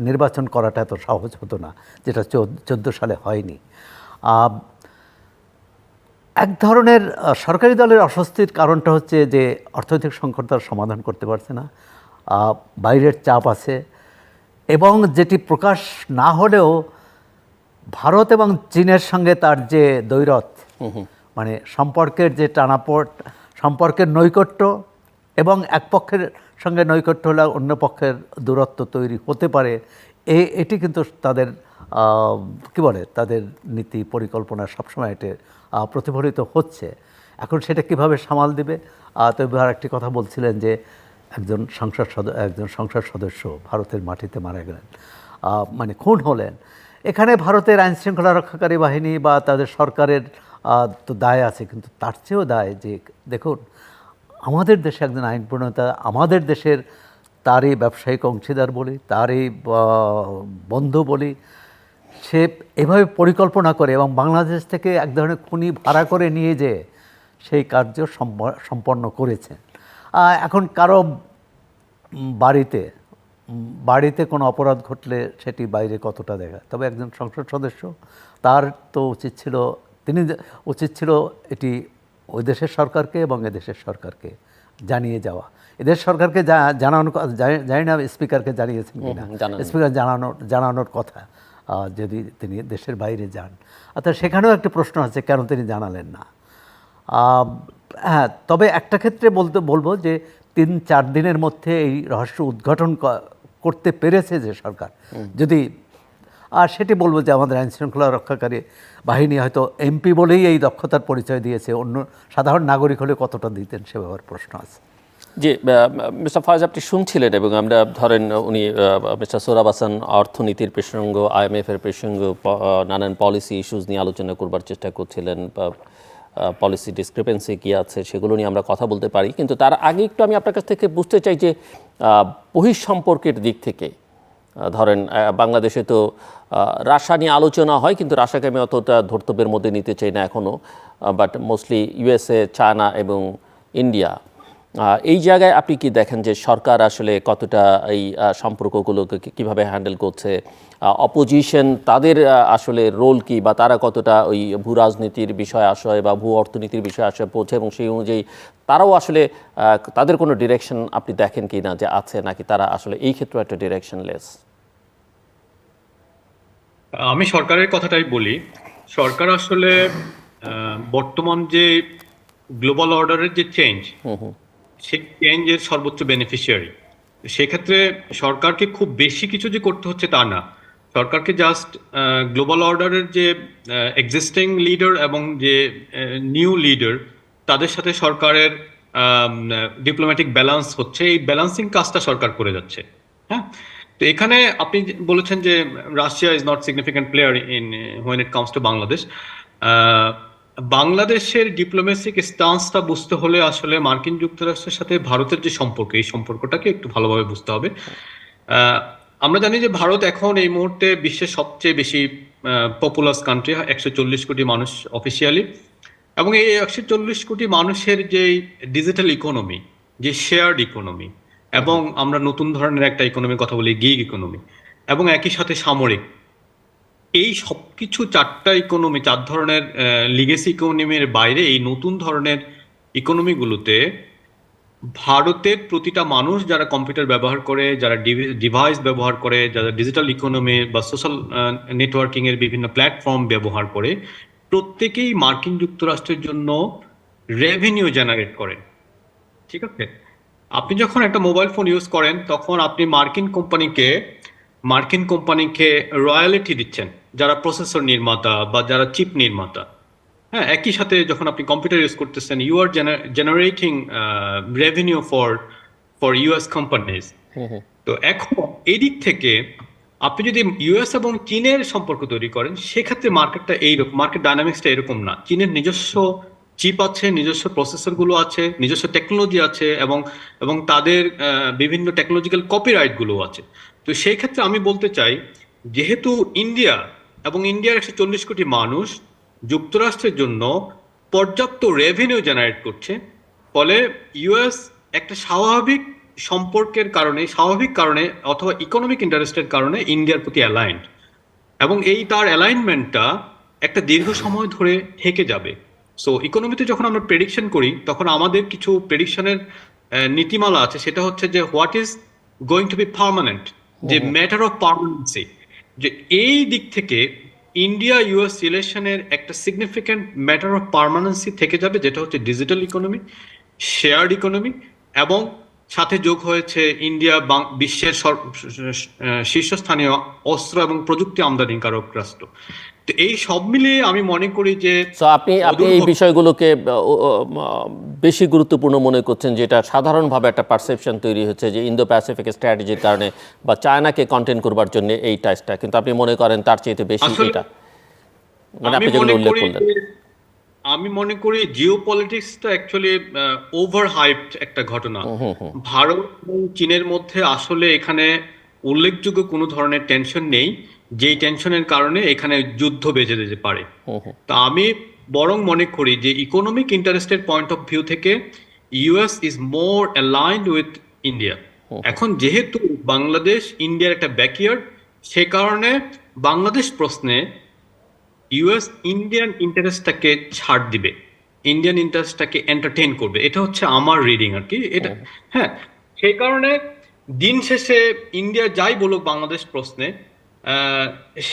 নির্বাচন করাটা এত সহজ হতো না, যেটা 14 সালে হয়নি। এক ধরনের সরকারি দলের অস্বস্তির কারণটা হচ্ছে যে অর্থনৈতিক সংকট তার সমাধান করতে পারছে না, বাইরের চাপ আছে, এবং যেটি প্রকাশ না হলেও ভারত এবং চীনের সঙ্গে তার যে দ্বৈরথ, মানে সম্পর্কের যে টানাপোড়, সম্পর্কের নৈকট্য, এবং এক পক্ষের সঙ্গে নৈকট্য হলে অন্য পক্ষের দূরত্ব তৈরি হতে পারে, এটি কিন্তু তাদের কী বলে তাদের নীতি পরিকল্পনা সবসময় এটি প্রতিফলিত হচ্ছে। এখন সেটা কিভাবে সামাল দেবে? তবে আর একটি কথা বলছিলেন যে একজন সংসদ সদস্য ভারতের মাটিতে মারা গেলেন, মানে খুন হলেন। এখানে ভারতের আইনশৃঙ্খলা রক্ষাকারী বাহিনী বা তাদের সরকারের তো দায় আছে, কিন্তু তার চেয়েও দায় যে দেখুন, আমাদের দেশে একজন আইন প্রণেতা, আমাদের দেশের তারই ব্যবসায়িক অংশীদার বলি, তারই বন্ধু বলি, সে এভাবে পরিকল্পনা করে এবং বাংলাদেশ থেকে এক ধরনের খুনি ভাড়া করে নিয়ে যেয়ে সেই কার্য সম্পন্ন করেছেন। এখন কারো বাড়িতে কোনো অপরাধ ঘটলে সেটি বাইরে কতটা দেখা, তবে একজন সংসদ সদস্য, তার তো উচিত ছিল এটি ওই দেশের সরকারকে এবং এদেশের সরকারকে জানিয়ে যাওয়া। এদের সরকারকে জানানো, জানি না স্পিকারকে জানিয়েছেন কিনা, স্পিকার জানানোর কথা যদি তিনি দেশের বাইরে যান। অর্থাৎ সেখানেও একটা প্রশ্ন আছে, কেন তিনি জানালেন না। হ্যাঁ, তবে একটা ক্ষেত্রে বলবো যে 3-4 দিনের মধ্যে এই রহস্য উদ্ঘাটন করতে পেরেছে যে সরকার, যদি সেটি বলবো যে আমাদের আইনশৃঙ্খলা রক্ষাকারী বাহিনী হয়তো এমপি বলেই এই দক্ষতার পরিচয় দিয়েছে, অন্য সাধারণ নাগরিক হলে কতটা দিতেন সে ব্যাপারে প্রশ্ন আছে। জি, মিস্টার ফয়েজ, আপনি শুনছিলেন এবং আমরা ধরেন উনি মিস্টার সোহরাব হাসান অর্থনীতির প্রসঙ্গ, IMF-এর প্রসঙ্গ, নানান পলিসি ইস্যুজ নিয়ে আলোচনা করবার চেষ্টা করছিলেন। পলিসি ডিসক্রিপেন্সি কী আছে সেগুলো নিয়ে আমরা কথা বলতে পারি, কিন্তু তার আগে একটু আমি আপনার কাছ থেকে বুঝতে চাই যে বহিঃসম্পর্কের দিক থেকে ধরেন বাংলাদেশে তো রাশিয়া নিয়ে আলোচনা হয়, কিন্তু রাশিয়াকে আমি অতটা ধর্তব্যের মধ্যে নিতে চাই না এখনও, বাট মোস্টলি ইউএসএ, চায়না এবং ইন্ডিয়া। এই জায়গায় আপনি কি দেখেন যে সরকার আসলে কতটা এই সম্পর্কগুলোকে কীভাবে হ্যান্ডেল করছে, অপোজিশন তাদের আসলে রোল কি, বা তারা কতটা ওই ভূ রাজনীতির বিষয় আশয় বা ভূ অর্থনীতির বিষয় আশয় পৌঁছে, এবং সেই অনুযায়ী তারাও আসলে তাদের কোনো ডিরেকশন আপনি দেখেন কি না যে আছে, নাকি তারা আসলে এই ক্ষেত্রে একটা ডিরেকশনলেস? আমি সরকারের কথাটাই বলি। সরকার আসলে বর্তমান যে গ্লোবাল অর্ডারের যে চেঞ্জ, সেই চেঞ্জের সর্বোচ্চ বেনিফিশিয়ারি। সেক্ষেত্রে সরকারকে খুব বেশি কিছু যে করতে হচ্ছে তা না, সরকারকে জাস্ট গ্লোবাল অর্ডারের যে এক্সিস্টিং লিডার এবং যে নিউ লিডার, তাদের সাথে সরকারের ডিপ্লোম্যাটিক ব্যালেন্স হচ্ছে, এই ব্যালেন্সিং কাজটা সরকার করে যাচ্ছে। হ্যাঁ, তো এখানে আপনি বলেছেন যে Russia is not significant player in when it comes to Bangladesh. বাংলাদেশের ডিপ্লোম্যাসিক স্টান্সটা বুঝতে হলে আসলে মার্কিন যুক্তরাষ্ট্রের সাথে ভারতের যে সম্পর্ক, এই সম্পর্কটাকে একটু ভালোভাবে বুঝতে হবে। আমরা জানি যে ভারত এখন এই মুহূর্তে বিশ্বের সবচেয়ে বেশি পপুলাস কান্ট্রি, 140 কোটি মানুষ অফিসিয়ালি, এবং এই 140 কোটি মানুষের যে ডিজিটাল ইকোনমি, যে শেয়ার্ড ইকোনমি, এবং আমরা নতুন ধরনের একটা ইকোনমির কথা বলি গিগ ইকোনমি, এবং একই সাথে সামরিক, এই সবকিছু চারটা ইকোনমি, চার ধরনের লিগেসি ইকোনমির বাইরে এই নতুন ধরনের ইকোনমিগুলোতে ভারতের প্রতিটা মানুষ যারা কম্পিউটার ব্যবহার করে, যারা ডিভাইস ব্যবহার করে, যারা ডিজিটাল ইকোনমি বা সোশ্যাল নেটওয়ার্কিং এর বিভিন্ন প্ল্যাটফর্ম ব্যবহার করে, প্রত্যেকেই মার্কিন যুক্তরাষ্ট্রের জন্য রেভিনিউ জেনারেট করেন। ঠিক আছে, আপনি যখন একটা মোবাইল ফোন ইউজ করেন তখন আপনি মার্কিন কোম্পানিকে রয়্যালিটি দিচ্ছেন, যারা প্রসেসর নির্মাতা বা যারা চিপ নির্মাতা। হ্যাঁ, একই সাথে যখন আপনি কম্পিউটার ইউজ করতেছেন, you are generating revenue for US companies. তো এখন এই দিক থেকে আপনি যদি ইউএস এবং চীনের সম্পর্ক তৈরি করেন, সেক্ষেত্রে মার্কেট ডাইনামিক্সটা এরকম না। চীনের নিজস্ব চিপ আছে, নিজস্ব প্রসেসর গুলো আছে, নিজস্ব টেকনোলজি আছে, এবং তাদের বিভিন্ন টেকনোলজিক্যাল কপিরাইট গুলো আছে। তো সেই ক্ষেত্রে আমি বলতে চাই, যেহেতু ইন্ডিয়ার 140 কোটি মানুষ যুক্তরাষ্ট্রের জন্য পর্যাপ্ত রেভিনিউ জেনারেট করছে, ফলে ইউএস একটা স্বাভাবিক কারণে অথবা ইকোনমিক ইন্টারেস্টের কারণে ইন্ডিয়ার প্রতি অ্যালাইন্ড, এবং তার অ্যালাইনমেন্টটা একটা দীর্ঘ সময় ধরে থেকে যাবে। সো ইকোনমিতে যখন আমরা প্রেডিকশন করি, তখন আমাদের কিছু প্রেডিকশনের নীতিমালা আছে, সেটা হচ্ছে যে what is going to be permanent, যে ম্যাটার অফ পার্মানেন্সি, যে এই দিক থেকে ইন্ডিয়া ইউএস রিলেশনের একটা সিগনিফিক্যান্ট ম্যাটার অফ পার্মানেন্সি থেকে যাবে, যেটা হচ্ছে ডিজিটাল ইকোনমি, শেয়ার্ড ইকোনমি, এবং সাথে যোগ হয়েছে ইন্ডিয়া বিশ্বের শীর্ষস্থানীয় অস্ত্র এবং প্রযুক্তি আমদানিকারক রাষ্ট্র। তো এই সব মিলিয়ে আমি মনে করি যে আপনি এই বিষয়গুলোকে বেশি গুরুত্বপূর্ণ মনে করছেন, যেটা সাধারণভাবে একটা পারসেপশন তৈরি হচ্ছে যে ইন্দো প্যাসিফিক স্ট্র্যাটেজির কারণে বা চায়নাকে কন্টেন করবার জন্য এই টাইসটা, কিন্তু আপনি মনে করেন তার চেয়ে বেশি এটা, মানে আপনি যেগুলো উল্লেখ করলেন। আমি মনে করি জিও পলিটিক্সটা অ্যাকচুয়ালি ওভার হাইপড একটা ঘটনা। ভারত এবং চীনের মধ্যে আসলে এখানে উল্লেখযোগ্য কোনো ধরনের টেনশন নেই, যেই টেনশনের কারণে এখানে যুদ্ধ বেজে যেতে পারে। তা আমি বরং মনে করি যে ইকোনমিক ইন্টারেস্টের পয়েন্ট অফ ভিউ থেকে US is more aligned with India. এখন যেহেতু বাংলাদেশ ইন্ডিয়ার একটা ব্যাকইয়ার্ড, সে কারণে বাংলাদেশ প্রশ্নে ইউএস ইন্ডিয়ান ইন্টারেস্টটাকে ছাড় দিবে, ইন্ডিয়ান ইন্টারেস্টটাকে এন্টারটেইন করবে, এটা হচ্ছে আমার রিডিং আর কি এটা। হ্যাঁ, সেই কারণে দিন শেষে ইন্ডিয়া যাই বলুক বাংলাদেশ প্রশ্নে,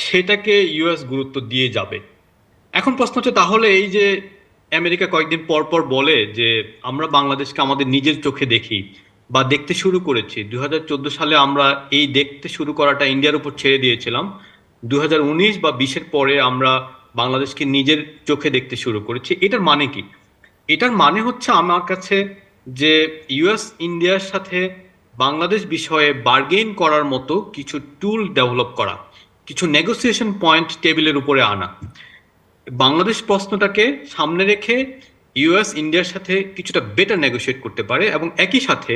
সেটাকে ইউএস গুরুত্ব দিয়ে যাবে। এখন প্রশ্ন হচ্ছে, তাহলে এই যে আমেরিকা কয়েকদিন পর পর বলে যে আমরা বাংলাদেশকে আমাদের নিজের চোখে দেখি বা দেখতে শুরু করেছি, 2014 সালে আমরা এই দেখতে শুরু করাটা ইন্ডিয়ার উপর ছেড়ে দিয়েছিলাম, 2019 বা 20-এর পরে আমরা বাংলাদেশকে নিজের চোখে দেখতে শুরু করেছি। এটার মানে কি? এটার মানে হচ্ছে আমার কাছে যে ইউএস ইন্ডিয়ার সাথে বাংলাদেশ বিষয়ে বার্গেইন করার মতো কিছু টুল ডেভেলপ করা, কিছু নেগোসিয়েশন পয়েন্ট টেবিলের উপরে আনা। বাংলাদেশ প্রশ্নটাকে সামনে রেখে ইউএস ইন্ডিয়ার সাথে কিছুটা বেটার নেগোশিয়েট করতে পারে, এবং একই সাথে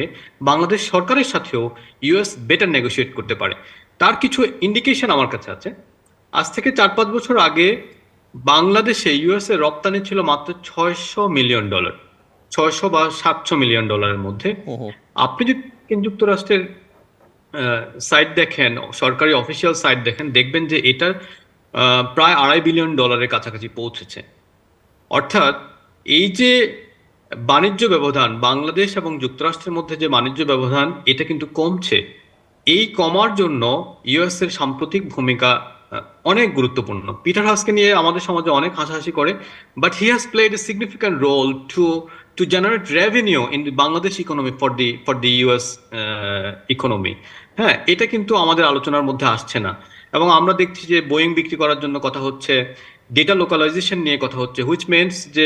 বাংলাদেশ সরকারের সাথেও ইউএস বেটার নেগোশিয়েট করতে পারে। তার কিছু ইন্ডিকেশন আমার কাছে আছে। আজ থেকে 4-5 বছর আগে বাংলাদেশে ইউএস এর রপ্তানি ছিল মাত্র $600 মিলিয়ন, 600 বা $700 মিলিয়নের মধ্যে। আপনি যদি মার্কিন যুক্তরাষ্ট্রের সাইট দেখেন, সরকারি অফিসিয়াল সাইট দেখেন, দেখবেন যে এটার প্রায় $2.5 বিলিয়ন কাছাকাছি পৌঁছেছে। অর্থাৎ এই যে বাণিজ্য ব্যবধান, বাংলাদেশ এবং যুক্তরাষ্ট্রের মধ্যে যে বাণিজ্য ব্যবধান, এটা কিন্তু কমছে। এই কমার জন্য ইউএস এর সাম্প্রতিক ভূমিকা অনেক গুরুত্বপূর্ণ। পিটার হাসকে নিয়ে আমাদের সমাজে অনেক হাসাহাসি করে, but he has played a significant role to generate revenue in the Bangladesh economy for the US economy. হ্যাঁ, এটা কিন্তু আমাদের আলোচনার মধ্যে আসছে না। এবং আমরা দেখছি যে বোয়িং বিক্রি করার জন্য কথা হচ্ছে, ডেটা লোকালাইজেশন নিয়ে কথা হচ্ছে, হুইচ মিনস যে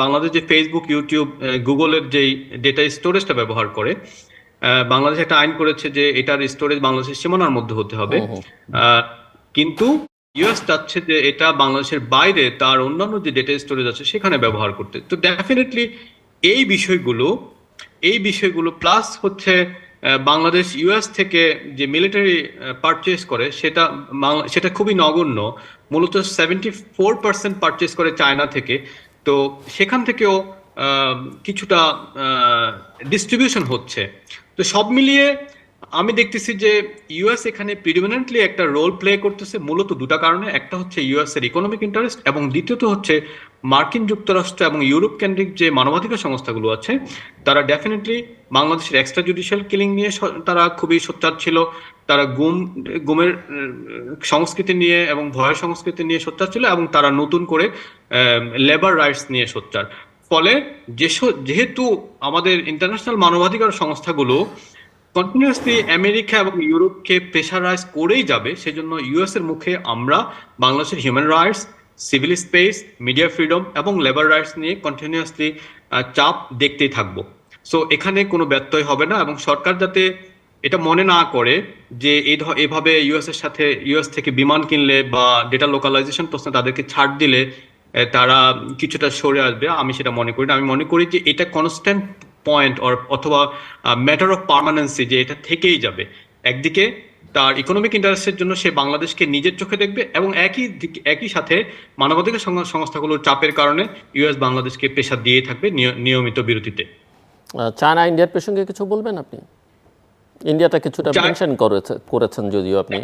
বাংলাদেশ যে ফেসবুক, ইউটিউব, গুগলের যেই ডেটা স্টোরেজটা ব্যবহার করে, বাংলাদেশ একটা আইন করেছে যে এটার স্টোরেজ বাংলাদেশের সীমানার মধ্যে হতে হবে। কিন্তু ইউএস চাচ্ছে যে এটা বাংলাদেশের বাইরে তার অন্যান্য যে ডেটা স্টোরেজ আছে সেখানে ব্যবহার করতে। তো ডেফিনেটলি এই বিষয়গুলো প্লাস হচ্ছে বাংলাদেশ ইউএস থেকে যে মিলিটারি পারচেজ করে সেটা খুবই নগণ্য। মূলত 74% পারচেজ করে চায়না থেকে। তো সেখান থেকেও কিছুটা ডিস্ট্রিবিউশন হচ্ছে। তো সব মিলিয়ে আমি দেখতেছি যে ইউএস এখানে প্রিডমিনেন্টলি একটা রোল প্লে করতেছে মূলত দুটা কারণে। একটা হচ্ছে ইউএস এর ইকোনমিক ইন্টারেস্ট, এবং দ্বিতীয়ত হচ্ছে মার্কিন যুক্তরাষ্ট্র এবং ইউরোপ কেন্দ্রিক যে মানবাধিকার সংস্থাগুলো আছে তারা ডেফিনেটলি বাংলাদেশের এক্সট্রা জুডিশিয়াল কিলিং নিয়ে তারা খুবই সোচ্চার ছিল। তারা গুমের সংস্কৃতি নিয়ে এবং ভয়ের সংস্কৃতি নিয়ে সোচ্চার ছিল, এবং তারা নতুন করে লেবার রাইটস নিয়ে সোচ্চার। ফলে যেহেতু আমাদের ইন্টারন্যাশনাল মানবাধিকার সংস্থাগুলো কন্টিনিউয়াসলি আমেরিকা এবং ইউরোপকে প্রেশারাইজ করেই যাবে, সেজন্য ইউএস এর মুখে আমরা বাংলাদেশের human rights, civil space, media freedom এবং লেবার রাইটস নিয়ে কন্টিনিউয়াসলি চাপ দেখতেই থাকবো। সো এখানে কোনো ব্যত্যয় হবে না, এবং সরকার যাতে এটা মনে না করে যে এভাবে ইউএস থেকে বিমান কিনলে বা ডেটা লোকালাইজেশন প্রশ্নে তাদেরকে ছাড় দিলে তারা কিছুটা সরে আসবে, আমি সেটা মনে করি না। আমি মনে করি যে এটা কনস্ট্যান্ট পয়েন্ট অথবা ম্যাটার অফ পার্মানেন্সি, যে এটা থেকেই যাবে। একদিকে তার ইকোনমিক ইন্টারেস্টের জন্য সে বাংলাদেশকে নিজের চোখে দেখবে, এবং একই সাথে মানবাধিকার সংস্থাগুলোর চাপের কারণে ইউএস বাংলাদেশকে প্রেশার দিয়ে থাকবে নিয়মিত বিরতিতে। চায়না ইন্ডিয়ার প্রসঙ্গে কিছু বলবেন আপনি? ইন্ডিয়াটা কিছুটা মেনশন করেছেন যদিও আপনি।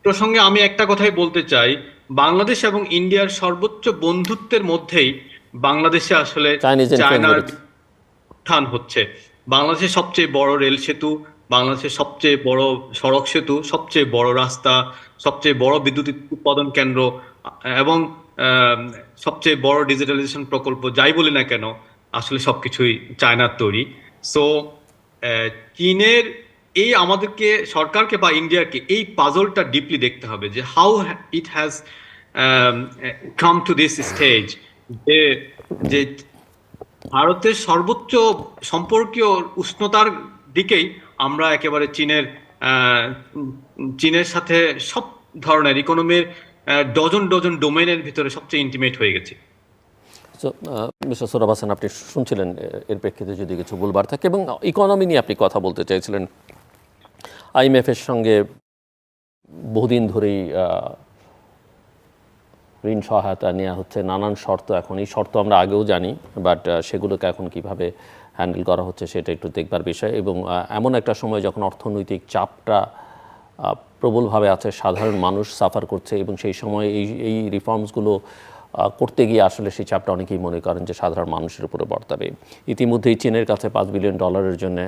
প্রসঙ্গে আমি একটা কথাই বলতে চাই, বাংলাদেশ এবং ইন্ডিয়ার সর্বোচ্চ বন্ধুত্বের মধ্যেই বাংলাদেশে আসলে চায়নার উত্থান হচ্ছে। বাংলাদেশের সবচেয়ে বড় রেল সেতু, বাংলাদেশের সবচেয়ে বড় সড়ক সেতু, সবচেয়ে বড় রাস্তা, সবচেয়ে বড় বিদ্যুৎ উৎপাদন কেন্দ্র, এবং সবচেয়ে বড় ডিজিটালাইজেশন প্রকল্প, যাই বলি না কেন, আসলে সবকিছুই চায়নার তৈরি। সো চীনের আমাদেরকে, সরকারকে বা ইন্ডিয়াকে এই পাজলটা ডিপলি দেখতে হবে যে how it has come to this stage, যে ভারতের সর্বোচ্চ সম্পর্কীয় উষ্ণতার দিকেই আমরা একেবারে চীনের সাথে সব ধরনের ইকোনমির ডজন ডজন ডোমেনের ভিতরে সবচেয়ে ইন্টিমেট হয়ে গেছে। মিস্টার সোহরাব হাসান, আপনি শুনছিলেন, এর প্রেক্ষিতে যদি কিছু বলবার থাকে, এবং ইকোনমি নিয়ে আপনি কথা বলতে চাইছিলেন। IMF এর সঙ্গে বহুদিন ধরেই ঋণ সহায়তা নেওয়া হচ্ছে, নানান শর্ত। এখন এই শর্ত আমরা আগেও জানি, বাট সেগুলোকে এখন কিভাবে হ্যান্ডেল করা হচ্ছে সেটা একটু দেখবার বিষয়। এবং এমন একটা সময় যখন অর্থনৈতিক চাপটা প্রবলভাবে আছে, সাধারণ মানুষ সাফার করছে, এবং সেই সময় এই রিফর্মসগুলো করতে গিয়ে আসলে সেই চাপটা অনেকেই মনে করেন যে সাধারণ মানুষের উপরে বর্তাবে। ইতিমধ্যেই চীনের কাছে $5 বিলিয়ন জন্য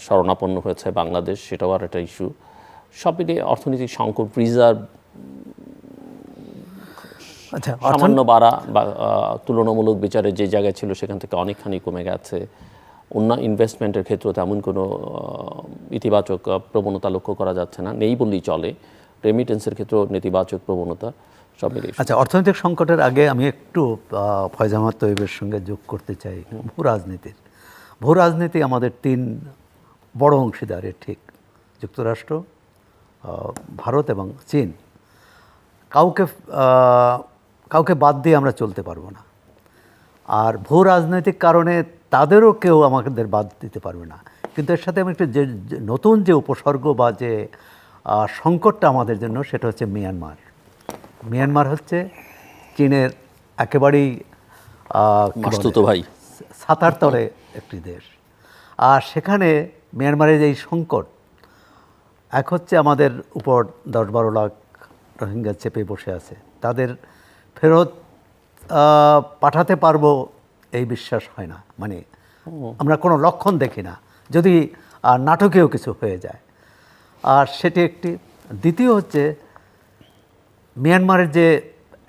শরণাপন্ন হয়েছে বাংলাদেশ, সেটাও আর একটা ইস্যু। সব মিলিয়ে অর্থনৈতিক সংকট, রিজার্ভ সামান্য বাড়া বা তুলনামূলক বিচারে যে জায়গায় ছিল সেখান থেকে অনেকখানি কমে গেছে। অন্য ইনভেস্টমেন্টের ক্ষেত্রে তেমন কোনো ইতিবাচক প্রবণতা লক্ষ্য করা যাচ্ছে না, নেই বললেই চলে। রেমিটেন্সের ক্ষেত্রেও নেতিবাচক প্রবণতা, সব মিলিয়ে। আচ্ছা, অর্থনৈতিক সংকটের আগে আমি একটু ফয়জ আহমদ তৈয়বের সঙ্গে যোগ করতে চাই ভূ রাজনীতি আমাদের 3 বড় অংশীদারের, ঠিক যুক্তরাষ্ট্র, ভারত এবং চীন। কাউকে কাউকে বাদ দিয়ে আমরা চলতে পারবো না। আর ভূ রাজনৈতিক কারণে তাদেরও কেউ আমাদের বাদ দিতে পারবে না। কিন্তু এর সাথে আমি একটা যে নতুন যে উপসর্গ বা যে সংকটটা আমাদের জন্য, সেটা হচ্ছে মিয়ানমার। মিয়ানমার হচ্ছে চীনের একেবারেই মাসতুতো ভাই। ছাতার তলে একটি দেশ। আর সেখানে মিয়ানমারের এই সংকট, এক হচ্ছে আমাদের উপর 10-12 লাখ রোহিঙ্গা চেপে বসে আছে, তাদের ফেরত পাঠাতে পারবো এই বিশ্বাস হয় না। মানে আমরা কোনো লক্ষণ দেখি না, যদি নাটকীয় কিছু হয়ে যায়। আর সেটি একটি। দ্বিতীয় হচ্ছে মিয়ানমারের যে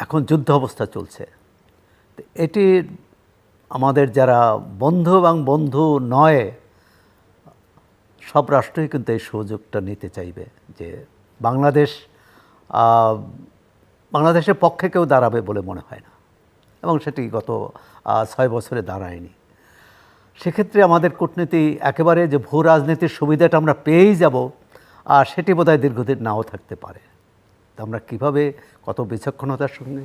এখন যুদ্ধ অবস্থা চলছে, এটি আমাদের যারা বন্ধু এবং বন্ধু নয় সব রাষ্ট্রই কিন্তু এই সুযোগটা নিতে চাইবে যে বাংলাদেশের পক্ষে কেউ দাঁড়াবে বলে মনে হয় না, এবং সেটি গত 6 বছরে দাঁড়ায়নি। সেক্ষেত্রে আমাদের কূটনীতি একেবারে যে ভূ রাজনীতির সুবিধাটা আমরা পেয়েই যাব, আর সেটি বোধহয় দীর্ঘদিন নাও থাকতে পারে। তো আমরা কীভাবে, কত বিচক্ষণতার সঙ্গে,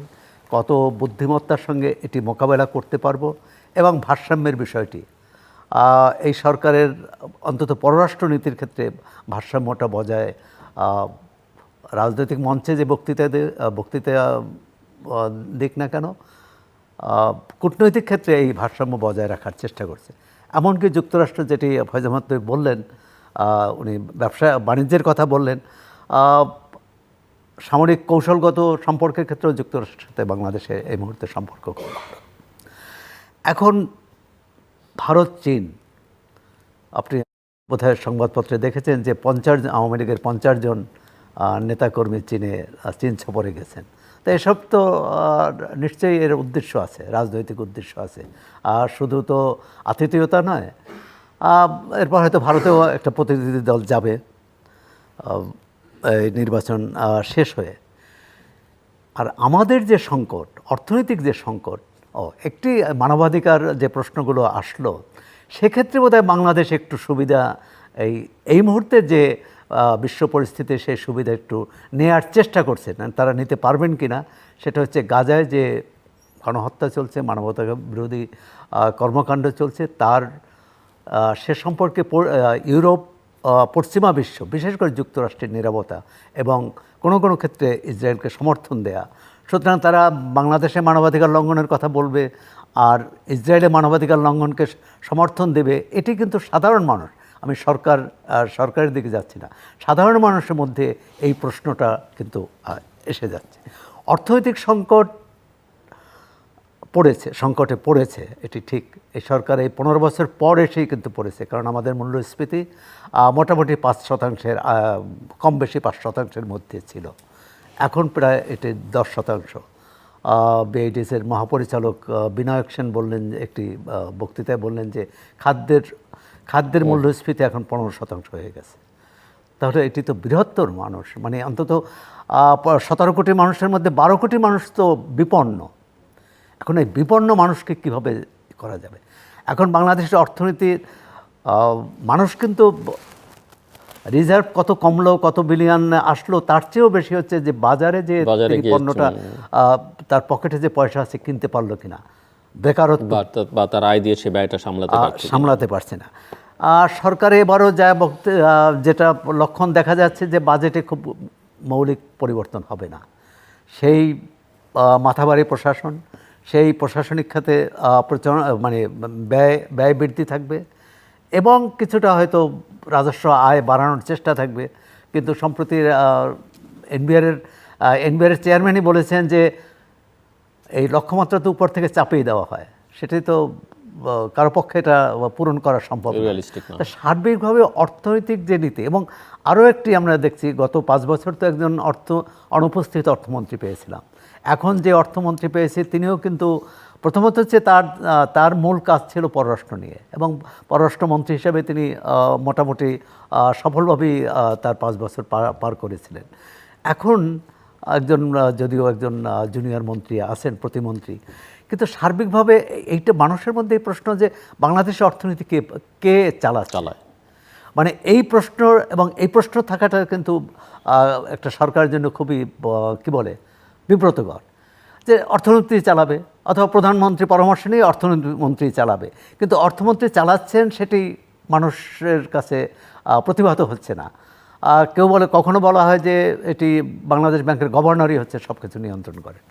কত বুদ্ধিমত্তার সঙ্গে এটি মোকাবেলা করতে পারবো, এবং ভারসাম্যের বিষয়টি এই সরকারের অন্তত পররাষ্ট্রনীতির ক্ষেত্রে ভারসাম্যটা বজায়, রাজনৈতিক মঞ্চে যে বক্তৃতা দিক না কেন, কূটনৈতিক ক্ষেত্রে এই ভারসাম্য বজায় রাখার চেষ্টা করছে। এমনকি যুক্তরাষ্ট্র, যেটি ফয়জ আহমদ বললেন, উনি ব্যবসা বাণিজ্যের কথা বললেন, সামরিক কৌশলগত সম্পর্কের ক্ষেত্রেও যুক্তরাষ্ট্রের সাথে বাংলাদেশের এই মুহূর্তে সম্পর্ক খুব ভালো। এখন ভারত চীন, আপনি বোধহয় সংবাদপত্রে দেখেছেন যে আওয়ামী লীগের 50 জন নেতাকর্মী চীন সফরে গেছেন। তো এসব তো নিশ্চয়ই এর উদ্দেশ্য আছে, রাজনৈতিক উদ্দেশ্য আছে। আর শুধু তো আতিথেয়তা নয়, এরপর হয়তো ভারতেও একটা প্রতিনিধি দল যাবে এই নির্বাচন শেষ হয়ে। আর আমাদের যে সংকট, অর্থনৈতিক যে সংকট, একটি মানবাধিকার যে প্রশ্নগুলো আসলো, সেক্ষেত্রে বোধহয় বাংলাদেশ একটু সুবিধা, এই মুহূর্তে যে বিশ্ব পরিস্থিতি, সেই সুবিধা একটু নেওয়ার চেষ্টা করছে। তারা নিতে পারবেন কি না, সেটা হচ্ছে গাজায় যে গণহত্যা চলছে, মানবতা বিরোধী কর্মকাণ্ড চলছে, তার সে সম্পর্কে ইউরোপ, পশ্চিমা বিশ্ব, বিশেষ করে যুক্তরাষ্ট্রের নীরবতা এবং কোনো কোনো ক্ষেত্রে ইসরায়েলকে সমর্থন দেয়া। সুতরাং তারা বাংলাদেশে মানবাধিকার লঙ্ঘনের কথা বলবে আর ইসরায়েলে মানবাধিকার লঙ্ঘনকে সমর্থন দেবে, এটি কিন্তু সাধারণ মানুষ, আমি সরকারের দিকে যাচ্ছি না, সাধারণ মানুষের মধ্যে এই প্রশ্নটা কিন্তু এসে যাচ্ছে। অর্থনৈতিক সংকটে পড়েছে, এটি ঠিক। এই সরকার এই 15 বছর পর এসেই কিন্তু পড়েছে, কারণ আমাদের মূল্যস্ফীতি মোটামুটি 5%, কম বেশি 5%-এর মধ্যে ছিল। এখন প্রায় এটি 10%। বিআইডিসির মহাপরিচালক বিনায়ক সেন বললেন, একটি বক্তৃতায় বললেন যে খাদ্যের মূল্যস্ফীতি এখন 15% হয়ে গেছে। তাহলে এটি তো বৃহত্তর মানুষ, মানে অন্তত 17 কোটি মানুষের মধ্যে 12 কোটি মানুষ তো বিপন্ন। এখন এই বিপন্ন মানুষকে কিভাবে করা যাবে? এখন বাংলাদেশের অর্থনীতির মানুষ কিন্তু রিজার্ভ কত কমলো, কত বিলিয়ন আসলো, তার চেয়েও বেশি হচ্ছে যে বাজারে যে পণ্যটা তার পকেটে যে পয়সা আছে কিনতে পারলো কিনা, বেকারত্ব বা তার আয় দিয়ে সে ব্যয়টা সামলাতে পারছে না। আর সরকারে এবারও যেটা লক্ষণ দেখা যাচ্ছে যে বাজেটে খুব মৌলিক পরিবর্তন হবে না। সেই মাথাভারী প্রশাসন, সেই প্রশাসনিক খাতে মানে ব্যয় বৃদ্ধি থাকবে, এবং কিছুটা হয়তো রাজস্ব আয় বাড়ানোর চেষ্টা থাকবে। কিন্তু সম্প্রতি এনবিআরের চেয়ারম্যানই বলেছেন যে এই লক্ষ্যমাত্রা তো উপর থেকে চাপিয়ে দেওয়া হয়, সেটাই তো কারো পক্ষে এটা পূরণ করা সম্ভব না। সার্বিকভাবে অর্থনৈতিক যে নীতি, এবং আরও একটি আমরা দেখছি, গত 5 বছর তো একজন অনুপস্থিত অর্থমন্ত্রী পেয়েছিলাম। এখন যে অর্থমন্ত্রী পেয়েছে তিনিও কিন্তু প্রথমত হচ্ছে তার মূল কাজ ছিল পররাষ্ট্র নিয়ে, এবং পররাষ্ট্রমন্ত্রী হিসেবে তিনি মোটামুটি সফলভাবেই তার 5 বছর পার করেছিলেন। এখন যদিও একজন জুনিয়র মন্ত্রী আছেন, প্রতিমন্ত্রী, কিন্তু সার্বিকভাবে এইটা মানুষের মধ্যে এই প্রশ্ন যে বাংলাদেশের অর্থনীতি কে চালায়, মানে এই প্রশ্ন, এবং এই প্রশ্ন থাকাটা কিন্তু একটা সরকারের জন্য খুবই বিব্রতকর যে অর্থমন্ত্রী চালাবে অথবা প্রধানমন্ত্রী পরামর্শ নিয়ে অর্থমন্ত্রী চালাবে, কিন্তু অর্থমন্ত্রী চালাচ্ছেন সেটি মানুষের কাছে প্রতিভাত হচ্ছে না। কেউ বলে, কখনো বলা হয় যে এটি বাংলাদেশ ব্যাংকের গভর্নরই হচ্ছে সব কিছু নিয়ন্ত্রণ করেন,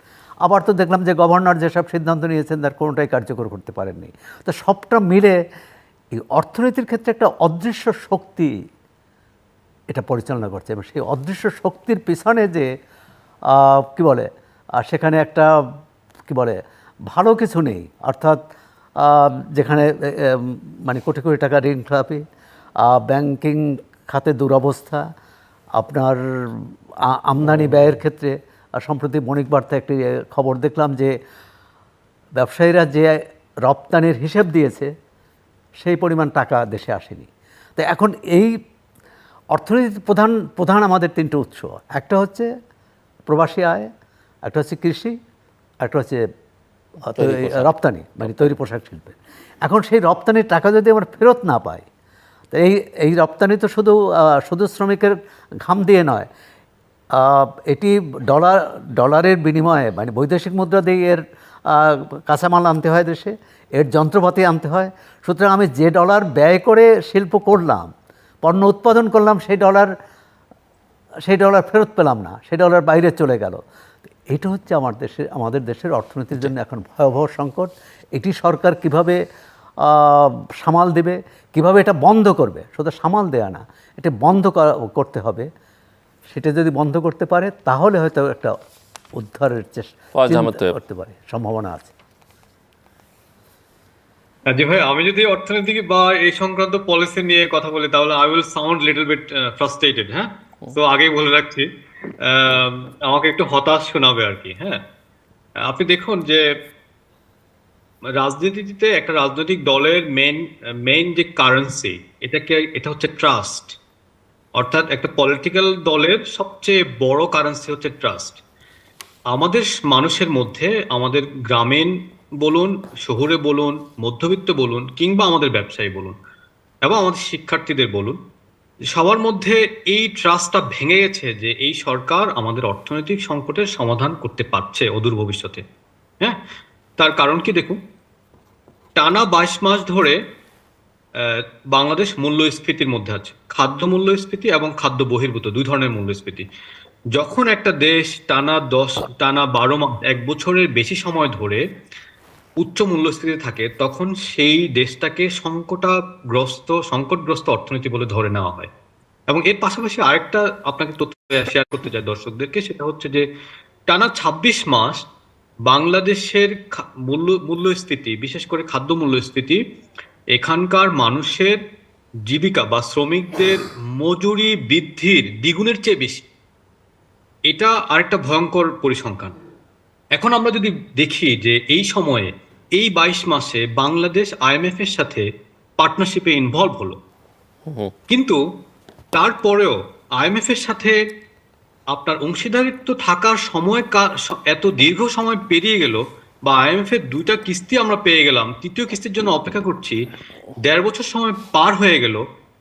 আবার তো দেখলাম যে গভর্নর যেসব সিদ্ধান্ত নিয়েছেন তার কোনোটাই কার্যকর করতে পারেননি। তো সবটা মিলে এই অর্থনীতির ক্ষেত্রে একটা অদৃশ্য শক্তি এটা পরিচালনা করছে, এবং সেই অদৃশ্য শক্তির পিছনে যে কি বলে সেখানে একটা কি বলে ভালো কিছু নেই, অর্থাৎ যেখানে মানে কোটি কোটি টাকা ঋণ খেলাপি, ব্যাংকিং খাতে দুরবস্থা, আপনার আমদানি ব্যয়ের ক্ষেত্রে সম্প্রতি বণিক বার্তা একটি খবর দেখলাম যে ব্যবসায়ীরা যে রপ্তানির হিসেব দিয়েছে সেই পরিমাণ টাকা দেশে আসেনি। তো এখন এই অর্থনীতির প্রধান আমাদের তিনটে উৎস, একটা হচ্ছে প্রবাসী আয়, একটা হচ্ছে কৃষি, একটা হচ্ছে রপ্তানি মানে তৈরি পোশাক শিল্পে। এখন সেই রপ্তানির টাকা যদি আমরা ফেরত না পাই, তো এই রপ্তানি তো শুধু শ্রমিকের ঘাম দিয়ে নয়, এটি ডলারের বিনিময়ে মানে বৈদেশিক মুদ্রা দিয়ে এর কাঁচামাল আনতে হয় দেশে, এর যন্ত্রপাতি আনতে হয়। সুতরাং আমি যে ডলার ব্যয় করে শিল্প করলাম, পণ্য উৎপাদন করলাম, সেই ডলার ফেরত পেলাম না, সেই ডলার বাইরে চলে গেল। এটা হচ্ছে আমাদের দেশের অর্থনীতির জন্য এখন ভয়াবহ সংকট। এটি সরকার কিভাবে সামাল দেবে, কিভাবে এটা বন্ধ করবে, শুধু সামাল দেয়া না, এটা বন্ধ করতে হবে। সেটা যদি বন্ধ করতে পারে তাহলে হয়তো একটা উদ্ধারের চেষ্টা করতে পারে, সম্ভাবনা আছে। জি ভাই, আমি যদি অর্থনীতি বা এই সংক্রান্ত পলিসি নিয়ে কথা বলি তাহলে I will sound little bit frustrated. হ্যাঁ, তো আগেই বলে রাখছি, আমাকে একটু হতাশ শোনাবে আর কি। হ্যাঁ, আপনি দেখুন যে রাজনীতিতে একটা রাজনৈতিক দলের মেইন যে কারেন্সি, এটা হচ্ছে ট্রাস্ট। অর্থাৎ একটা পলিটিক্যাল দলের সবচেয়ে বড় কারেন্সি হচ্ছে ট্রাস্ট। আমাদের মানুষের মধ্যে, আমাদের গ্রামীণ বলুন, শহরে বলুন, মধ্যবিত্ত বলুন, কিংবা আমাদের ব্যবসায়ী বলুন, এবং আমাদের শিক্ষার্থীদের বলুন, সবার মধ্যে এই ট্রাস্টটা ভেঙে গেছে যে এই সরকার আমাদের অর্থনৈতিক সংকটের সমাধান করতে পারছে অদূর ভবিষ্যতে। হ্যাঁ, তার কারণ কি দেখুন, টানা 22 মাস ধরে বাংলাদেশ মূল্যস্ফীতির মধ্যে আছে, খাদ্য মূল্যস্ফীতি এবং খাদ্য বহির্ভূত দুই ধরনের মূল্যস্ফীতি। যখন একটা দেশ টানা 12 মাস, 1 বছরের বেশি সময় ধরে উচ্চ মূল্যস্ফীতি থাকে, তখন সেই দেশটাকে সংকটগ্রস্ত অর্থনীতি বলে ধরে নেওয়া হয়। এবং এর পাশাপাশি আরেকটা আপনাকে তথ্য শেয়ার করতে চাই দর্শকদেরকে, সেটা হচ্ছে যে টানা 26 মাস বাংলাদেশের মূল্যস্ফীতি, বিশেষ করে খাদ্য মূল্যস্ফীতি, এখানকার মানুষের জীবিকা বা শ্রমিকদের মজুরি বৃদ্ধির দ্বিগুণের চেয়ে বেশি। এটা আরেকটা ভয়ঙ্কর পরিসংখ্যান। এখন আমরা যদি দেখি যে এই সময়ে, এই 22 মাসে বাংলাদেশ আইএমএফ এর সাথে পার্টনারশিপে ইনভলভ হলো, কিন্তু তারপরেও আইএমএফ এর সাথে আপনার অংশীদারিত্ব থাকার সময় এত দীর্ঘ সময় পেরিয়ে গেল, বা আইএমএফ এর 2টা কিস্তি আমরা পেয়ে গেলাম, 3য় কিস্তির জন্য অপেক্ষা করছি, 1.5 বছর সময় পার হয়ে গেল,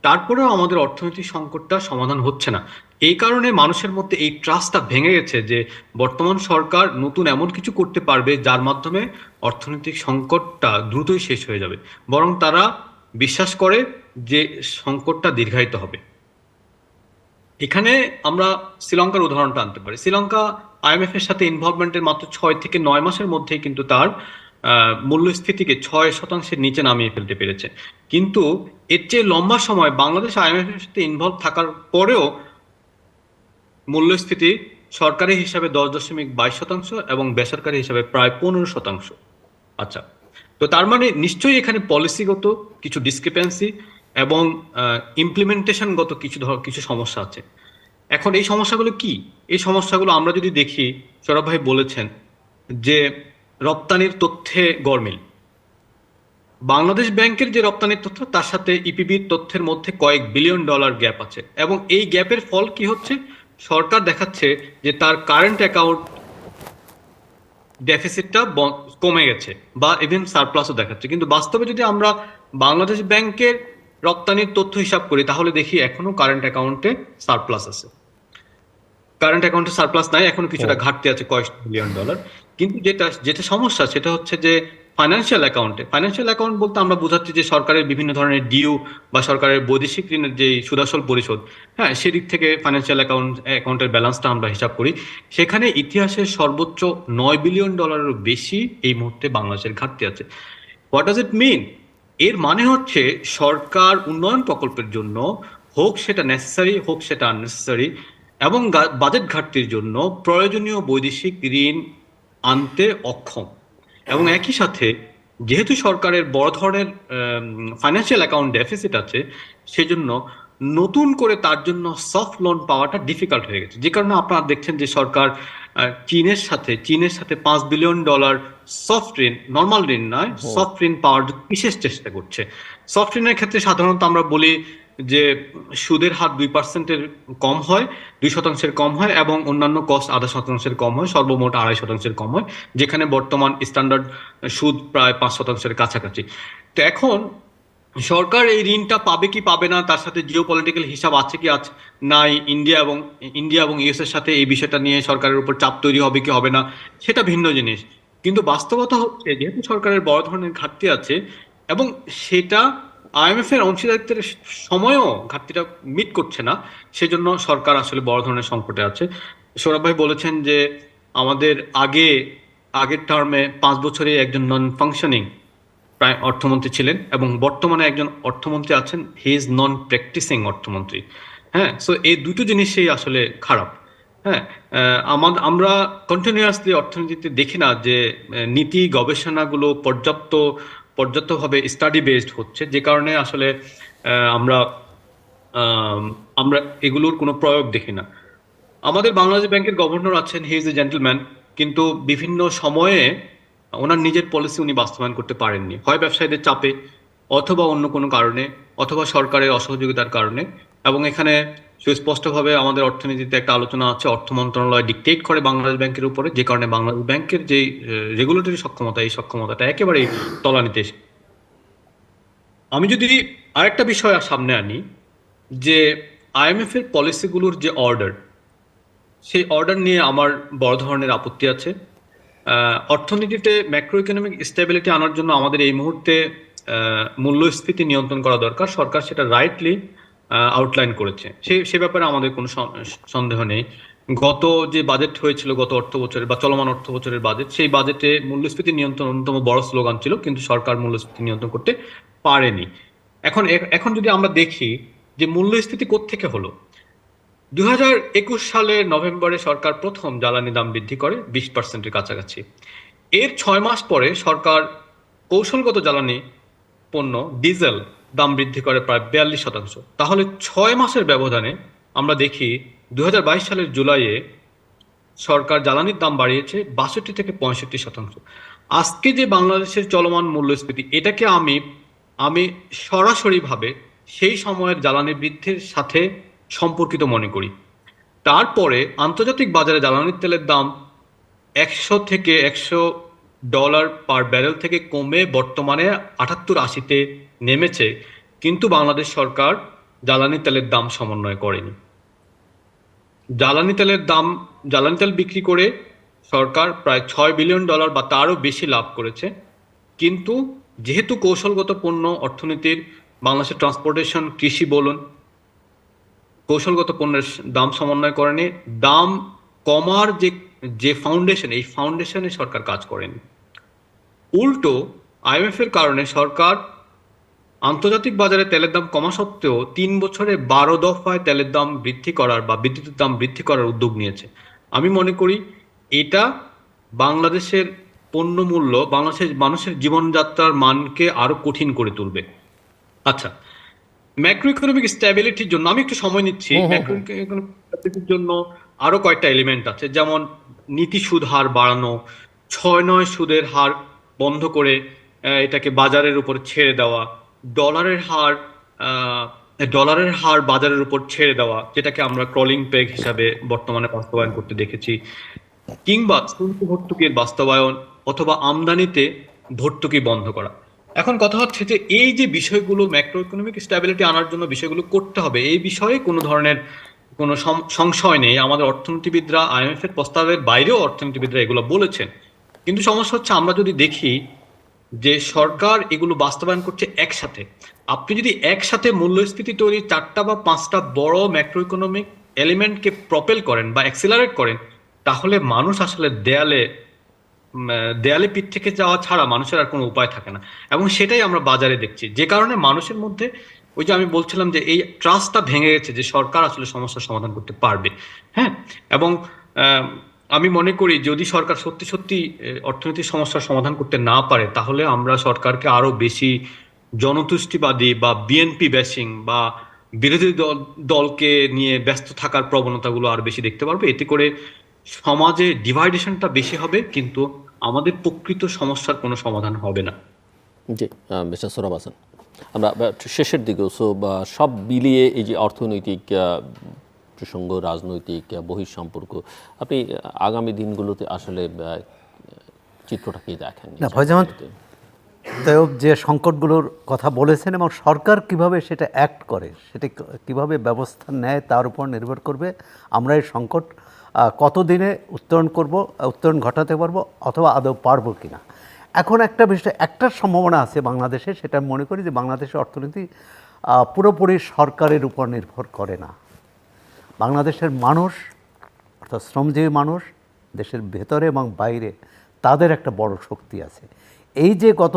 তারপরেও আমাদের অর্থনৈতিক সংকটটা সমাধান হচ্ছে না। এই কারণে মানুষের মধ্যে এই ট্রাস্টটা ভেঙে গেছে যে বর্তমান সরকার নতুন এমন কিছু করতে পারবে যার মাধ্যমে অর্থনৈতিক সংকটটা দ্রুতই শেষ হয়ে যাবে, বরং তারা বিশ্বাস করে যে সংকটটা দীর্ঘায়িত হবে। এখানে আমরা শ্রীলঙ্কার উদাহরণটা আনতে পারি। শ্রীলঙ্কা আইএমএফ এর সাথে ইনভলভমেন্টের মাত্র 6 থেকে 9 মাসের মধ্যেই কিন্তু তার মূল্যস্ফীতিকে 6% নিচে নামিয়ে ফেলতে পেরেছে। কিন্তু এর চেয়ে লম্বা সময় বাংলাদেশ আইএমএফ এর সাথে ইনভলভ থাকার পরেও মূল্যস্ফীতি সরকারি হিসাবে 10.22% এবং বেসরকারি হিসাবে প্রায় 15%। আচ্ছা, তো তার মানে নিশ্চয়ই এখানে পলিসিগত কিছু ডিসক্রিপেন্সি এবং ইমপ্লিমেন্টেশনগত কিছু সমস্যা আছে। এখন এই সমস্যাগুলো কি? এই সমস্যাগুলো আমরা যদি দেখি, সৌরভ ভাই বলেছেন যে রপ্তানির তথ্যে গরমিল। বাংলাদেশ ব্যাংকের যে রপ্তানির তথ্য, তার সাথে ইপিবির তথ্যের মধ্যে কয়েক বিলিয়ন ডলার গ্যাপ আছে, এবং এই গ্যাপের ফল কি হচ্ছে? সরকার দেখাচ্ছে যে তার কারেন্ট অ্যাকাউন্ট ডেফিসিটটা কমে গেছে, বা ইভেন সারপ্লাসও দেখাচ্ছে, কিন্তু বাস্তবে যদি আমরা বাংলাদেশ ব্যাংকের রপ্তানির তথ্য হিসাব করি তাহলে দেখি এখনো কারেন্ট অ্যাকাউন্টে সারপ্লাস আছে। কারেন্ট অ্যাকাউন্টে সারপ্লাস নাই, এখনো কিছুটা ঘাটতি আছে কয়েক বিলিয়ন ডলার। কিন্তু যেটা যেটা সমস্যা সেটা হচ্ছে যে ফাইন্যান্সিয়াল অ্যাকাউন্ট বলতে আমরা বোঝাচ্ছি যে সরকারের বিভিন্ন ধরনের ডিউ বা সরকারের বৈদেশিক ঋণের যে সুদাসল পরিশোধ, হ্যাঁ, সেদিক থেকে ফাইন্যান্সিয়াল অ্যাকাউন্টের ব্যালেন্সটা আমরা হিসাব করি। সেখানে ইতিহাসের সর্বোচ্চ 9 বিলিয়ন ডলারেরও বেশি এই মুহূর্তে বাংলাদেশের ঘাটতি আছে। হোয়াট ডাজ ইট মিন? এর মানে হচ্ছে সরকার উন্নয়ন প্রকল্পের জন্য, হোক সেটা নেসেসারি হোক সেটা আননেসেসারি, এবং বাজেট ঘাটতির জন্য প্রয়োজনীয় বৈদেশিক ঋণ আনতে অক্ষম। এবং একই সাথে যেহেতু সরকারের বড় ধরনের ফাইন্যান্সিয়াল অ্যাকাউন্ট ডেফিসিট আছে, সেজন্য নতুন করে তার জন্য সফট লোন পাওয়াটা ডিফিকাল্ট হয়ে গেছে। যে কারণে আপনারা দেখছেন যে সরকার চীনের সাথে 5 বিলিয়ন ডলার সফট ঋণ, নর্মাল ঋণ নয়, সফট ঋণ পাওয়ার জন্য বিশেষ চেষ্টা করছে। সফট ঋণের ক্ষেত্রে সাধারণত আমরা বলি যে সুদের হার 2%-এর কম হয়, 2% কম হয়, এবং অন্যান্য কস্ট 0.5% কম হয়, সর্বমোট 2.5% কম হয়, যেখানে বর্তমান স্ট্যান্ডার্ড সুদ প্রায় 5%-এর কাছাকাছি। তো এখন সরকার এই ঋণটা পাবে কি পাবে না, তার সাথে জিও পলিটিক্যাল হিসাব আছে কি আছে নাই, ইন্ডিয়া এবং ইউএস এর সাথে এই বিষয়টা নিয়ে সরকারের উপর চাপ তৈরি হবে কি হবে না, সেটা ভিন্ন জিনিস। কিন্তু বাস্তবতা হচ্ছে যেহেতু সরকারের বড় ধরনের ঘাটতি আছে, এবং সেটা আইএমএফ এর অংশীদারিত্বের সময়ও ঘাটতিটা মিট করছে না, সেজন্য সরকার আসলে বড় ধরনের সংকটে আছে। সৌরভ ভাই বলেছেন যে আমাদের আগের টার্মে 5 বছরে একজন নন ফাংশনিং প্রায় অর্থমন্ত্রী ছিলেন, এবং বর্তমানে একজন অর্থমন্ত্রী আছেন, হি ইজ নন প্র্যাকটিসিং অর্থমন্ত্রী। হ্যাঁ, সো এই দুটো জিনিসই আসলে খারাপ। হ্যাঁ, আমরা কন্টিনিউয়াসলি অর্থনীতিতে দেখি না যে নীতি গবেষণাগুলো পর্যাপ্তভাবে স্টাডি বেসড হচ্ছে, যে কারণে আসলে আমরা আমরা এগুলোর কোনো প্রয়োগ দেখি না। আমাদের বাংলাদেশ ব্যাংকের গভর্নর আছেন, হি ইজ এ জেন্টলম্যান, কিন্তু বিভিন্ন সময়ে ওনার নিজের পলিসি উনি বাস্তবায়ন করতে পারেননি, হয় ব্যবসায়ীদের চাপে, অথবা অন্য কোনো কারণে, অথবা সরকারের অসহযোগিতার কারণে। এবং এখানে সুস্পষ্টভাবে আমাদের অর্থনীতিতে একটা আলোচনা আছে, অর্থ মন্ত্রণালয় ডিকটেট করে বাংলাদেশ ব্যাংকের উপরে, যে কারণে বাংলাদেশ ব্যাংকের যে রেগুলেটরি সক্ষমতা, এই সক্ষমতাটা একেবারেই তলানিতে এসে। আমি যদি আরেকটা বিষয় সামনে আনি, যে আইএমএফ এর পলিসিগুলোর যে অর্ডার, সেই অর্ডার নিয়ে আমার বড় ধরনের আপত্তি আছে। অর্থনীতিতে ম্যাক্রো ইকোনমিক স্টেবিলিটি আনার জন্য আমাদের এই মুহূর্তে মূল্যস্ফীতি নিয়ন্ত্রণ করা দরকার। সরকার সেটা রাইটলি আউটলাইন করেছে, সে ব্যাপারে আমাদের কোনো সন্দেহ নেই। গত যে বাজেট হয়েছিল, গত অর্থ বছরের বা চলমান অর্থ বছরের বাজেট, সেই বাজেটে মূল্যস্ফীতি নিয়ন্ত্রণ অন্যতম বড় স্লোগান ছিল, কিন্তু সরকার মূল্যস্ফীতি নিয়ন্ত্রণ করতে পারেনি। এখন যদি আমরা দেখি যে মূল্যস্ফীতি কোত্থেকে হলো, 2021 সালের নভেম্বরে সরকার প্রথম জ্বালানি দাম বৃদ্ধি করে 20%-এর কাছাকাছি। এর 6 মাস পরে সরকার কৌশলগত জ্বালানি পণ্য ডিজেল দাম বৃদ্ধি করে প্রায় 42%। তাহলে 6 মাসের ব্যবধানে আমরা দেখি 2022 সালের জুলাইয়ে সরকার জ্বালানির দাম বাড়িয়েছে 62 থেকে 65%। আজকে যে বাংলাদেশের চলমান মূল্যস্ফীতি, এটাকে আমি সরাসরিভাবে সেই সময়ের জ্বালানি বৃদ্ধির সাথে সম্পর্কিত মনে করি। তারপরে আন্তর্জাতিক বাজারে জ্বালানি তেলের দাম $100 পার ব্যারেল থেকে কমে বর্তমানে 78-80-তে নেমেছে, কিন্তু বাংলাদেশ সরকার জ্বালানি তেলের দাম সমন্বয় করেনি। জ্বালানি তেল বিক্রি করে সরকার প্রায় $6 বিলিয়ন বা তারও বেশি লাভ করেছে, কিন্তু যেহেতু কৌশলগত পণ্য অর্থনীতির, বাংলাদেশের ট্রান্সপোর্টেশন, কৃষি বলুন, কৌশলগত পণ্যের দাম সমন্বয় করেনি, দাম কমার যে ফাউন্ডেশন, এই ফাউন্ডেশনে সরকার কাজ করেনি। উল্টো আইএমএফ এর কারণে সরকার আন্তর্জাতিক বাজারে তেলের দাম কমা সত্ত্বেও 3 বছরে 12 দফায় তেলের দাম বৃদ্ধি করার বা বিদ্যুতের দাম বৃদ্ধি করার উদ্যোগ নিয়েছে। আমি মনে করি এটা বাংলাদেশের পণ্য মূল্য, বাংলাদেশের মানুষের জীবনযাত্রার মানকে আরো কঠিন করে তুলবে। আচ্ছা, ম্যাক্রো ইকোনমিক স্ট্যাবিলিটির জন্য আমি একটু সময় নিচ্ছি। ম্যাক্রো ইকোনমিক স্ট্যাবিলিটির জন্য আরো কয়েকটা এলিমেন্ট আছে, যেমন নীতি সুদ হার বাড়ানো, 6-9 সুদের হার বন্ধ করে এটাকে বাজারের উপর ছেড়ে দেওয়া, ডলারের হার বাজারের উপর ছেড়ে দেওয়া, যেটাকে আমরা ক্রলিং পেগ হিসাবে বর্তমানে বাস্তবায়ন করতে দেখেছি, কিংবা শুল্ক ভর্তুকির বাস্তবায়ন, অথবা আমদানিতে ভর্তুকি বন্ধ করা। এখন কথা হচ্ছে যে এই যে বিষয়গুলো ম্যাক্রো ইকোনমিক স্ট্যাবিলিটি আনার জন্য বিষয়গুলো করতে হবে, এই বিষয়ে কোনো ধরনের কোনো সংশয় নেই, আমাদের অর্থনীতিবিদরা আইএমএফ এর প্রস্তাবের বাইরেও অর্থনীতিবিদরা এগুলো বলেছেন। কিন্তু সমস্যা হচ্ছে আমরা যদি দেখি যে সরকার এগুলো বাস্তবায়ন করছে একসাথে। আপনি যদি একসাথে মূল্যস্ফীতি তৈরি 4টা বা 5টা বড় ম্যাক্রো ইকোনমিক এলিমেন্টকে প্রপেল করেন বা অ্যাক্সিলারেট করেন, তাহলে মানুষ আসলে দেয়ালে পিঠ থেকে যাওয়া ছাড়া মানুষের আর কোনো উপায় থাকে না। এবং সেটাই আমরা বাজারে দেখছি, যে কারণে মানুষের মধ্যে ওই যে আমি বলছিলাম যে এই ট্রাস্টটা ভেঙে গেছে যে সরকার আসলে সমস্যার সমাধান করতে পারবে। হ্যাঁ, এবং আহ, আমি মনে করি যদি সরকার সত্যি সত্যি অর্থনৈতিক সমস্যার সমাধান করতে না পারে, তাহলে আমরা সরকারকে আরো বেশি জনতুষ্টিবাদী বা বিএনপি ব্যাশিং বা বিরোধী দলকে নিয়ে ব্যস্ত থাকার প্রবণতাগুলো আরো বেশি দেখতে পারবে। এতে করে সমাজে ডিভাইডেশনটা বেশি হবে, কিন্তু আমাদের প্রকৃত সমস্যার কোনো সমাধান হবে না। জি, মিস্টার সোহরাব হাসান, আমরা শেষের দিকেও সব মিলিয়ে এই যে অর্থনৈতিক প্রসঙ্গ, রাজনৈতিক বহিঃসম্পর্ক, আপনি আগামী দিনগুলোতে আসলে চিত্রটা কি দেখেন? না, ফয়জামত তৈয়ব যে সংকটগুলোর কথা বলেছেন এবং সরকার কিভাবে সেটা অ্যাক্ট করে, সেটা কিভাবে ব্যবস্থা নেয় তার উপর নির্ভর করবে আমরা এই সংকট কতদিনে উত্তরণ ঘটাতে পারবো অথবা আদৌ পারবো কিনা। এখন একটা বিষয়, একটা সম্ভাবনা আছে বাংলাদেশে, সেটা আমি মনে করি যে বাংলাদেশের অর্থনীতি পুরোপুরি সরকারের উপর নির্ভর করে না। বাংলাদেশের মানুষ, অর্থাৎ শ্রমজীবী মানুষ, দেশের ভেতরে এবং বাইরে তাদের একটা বড় শক্তি আছে। এই যে গত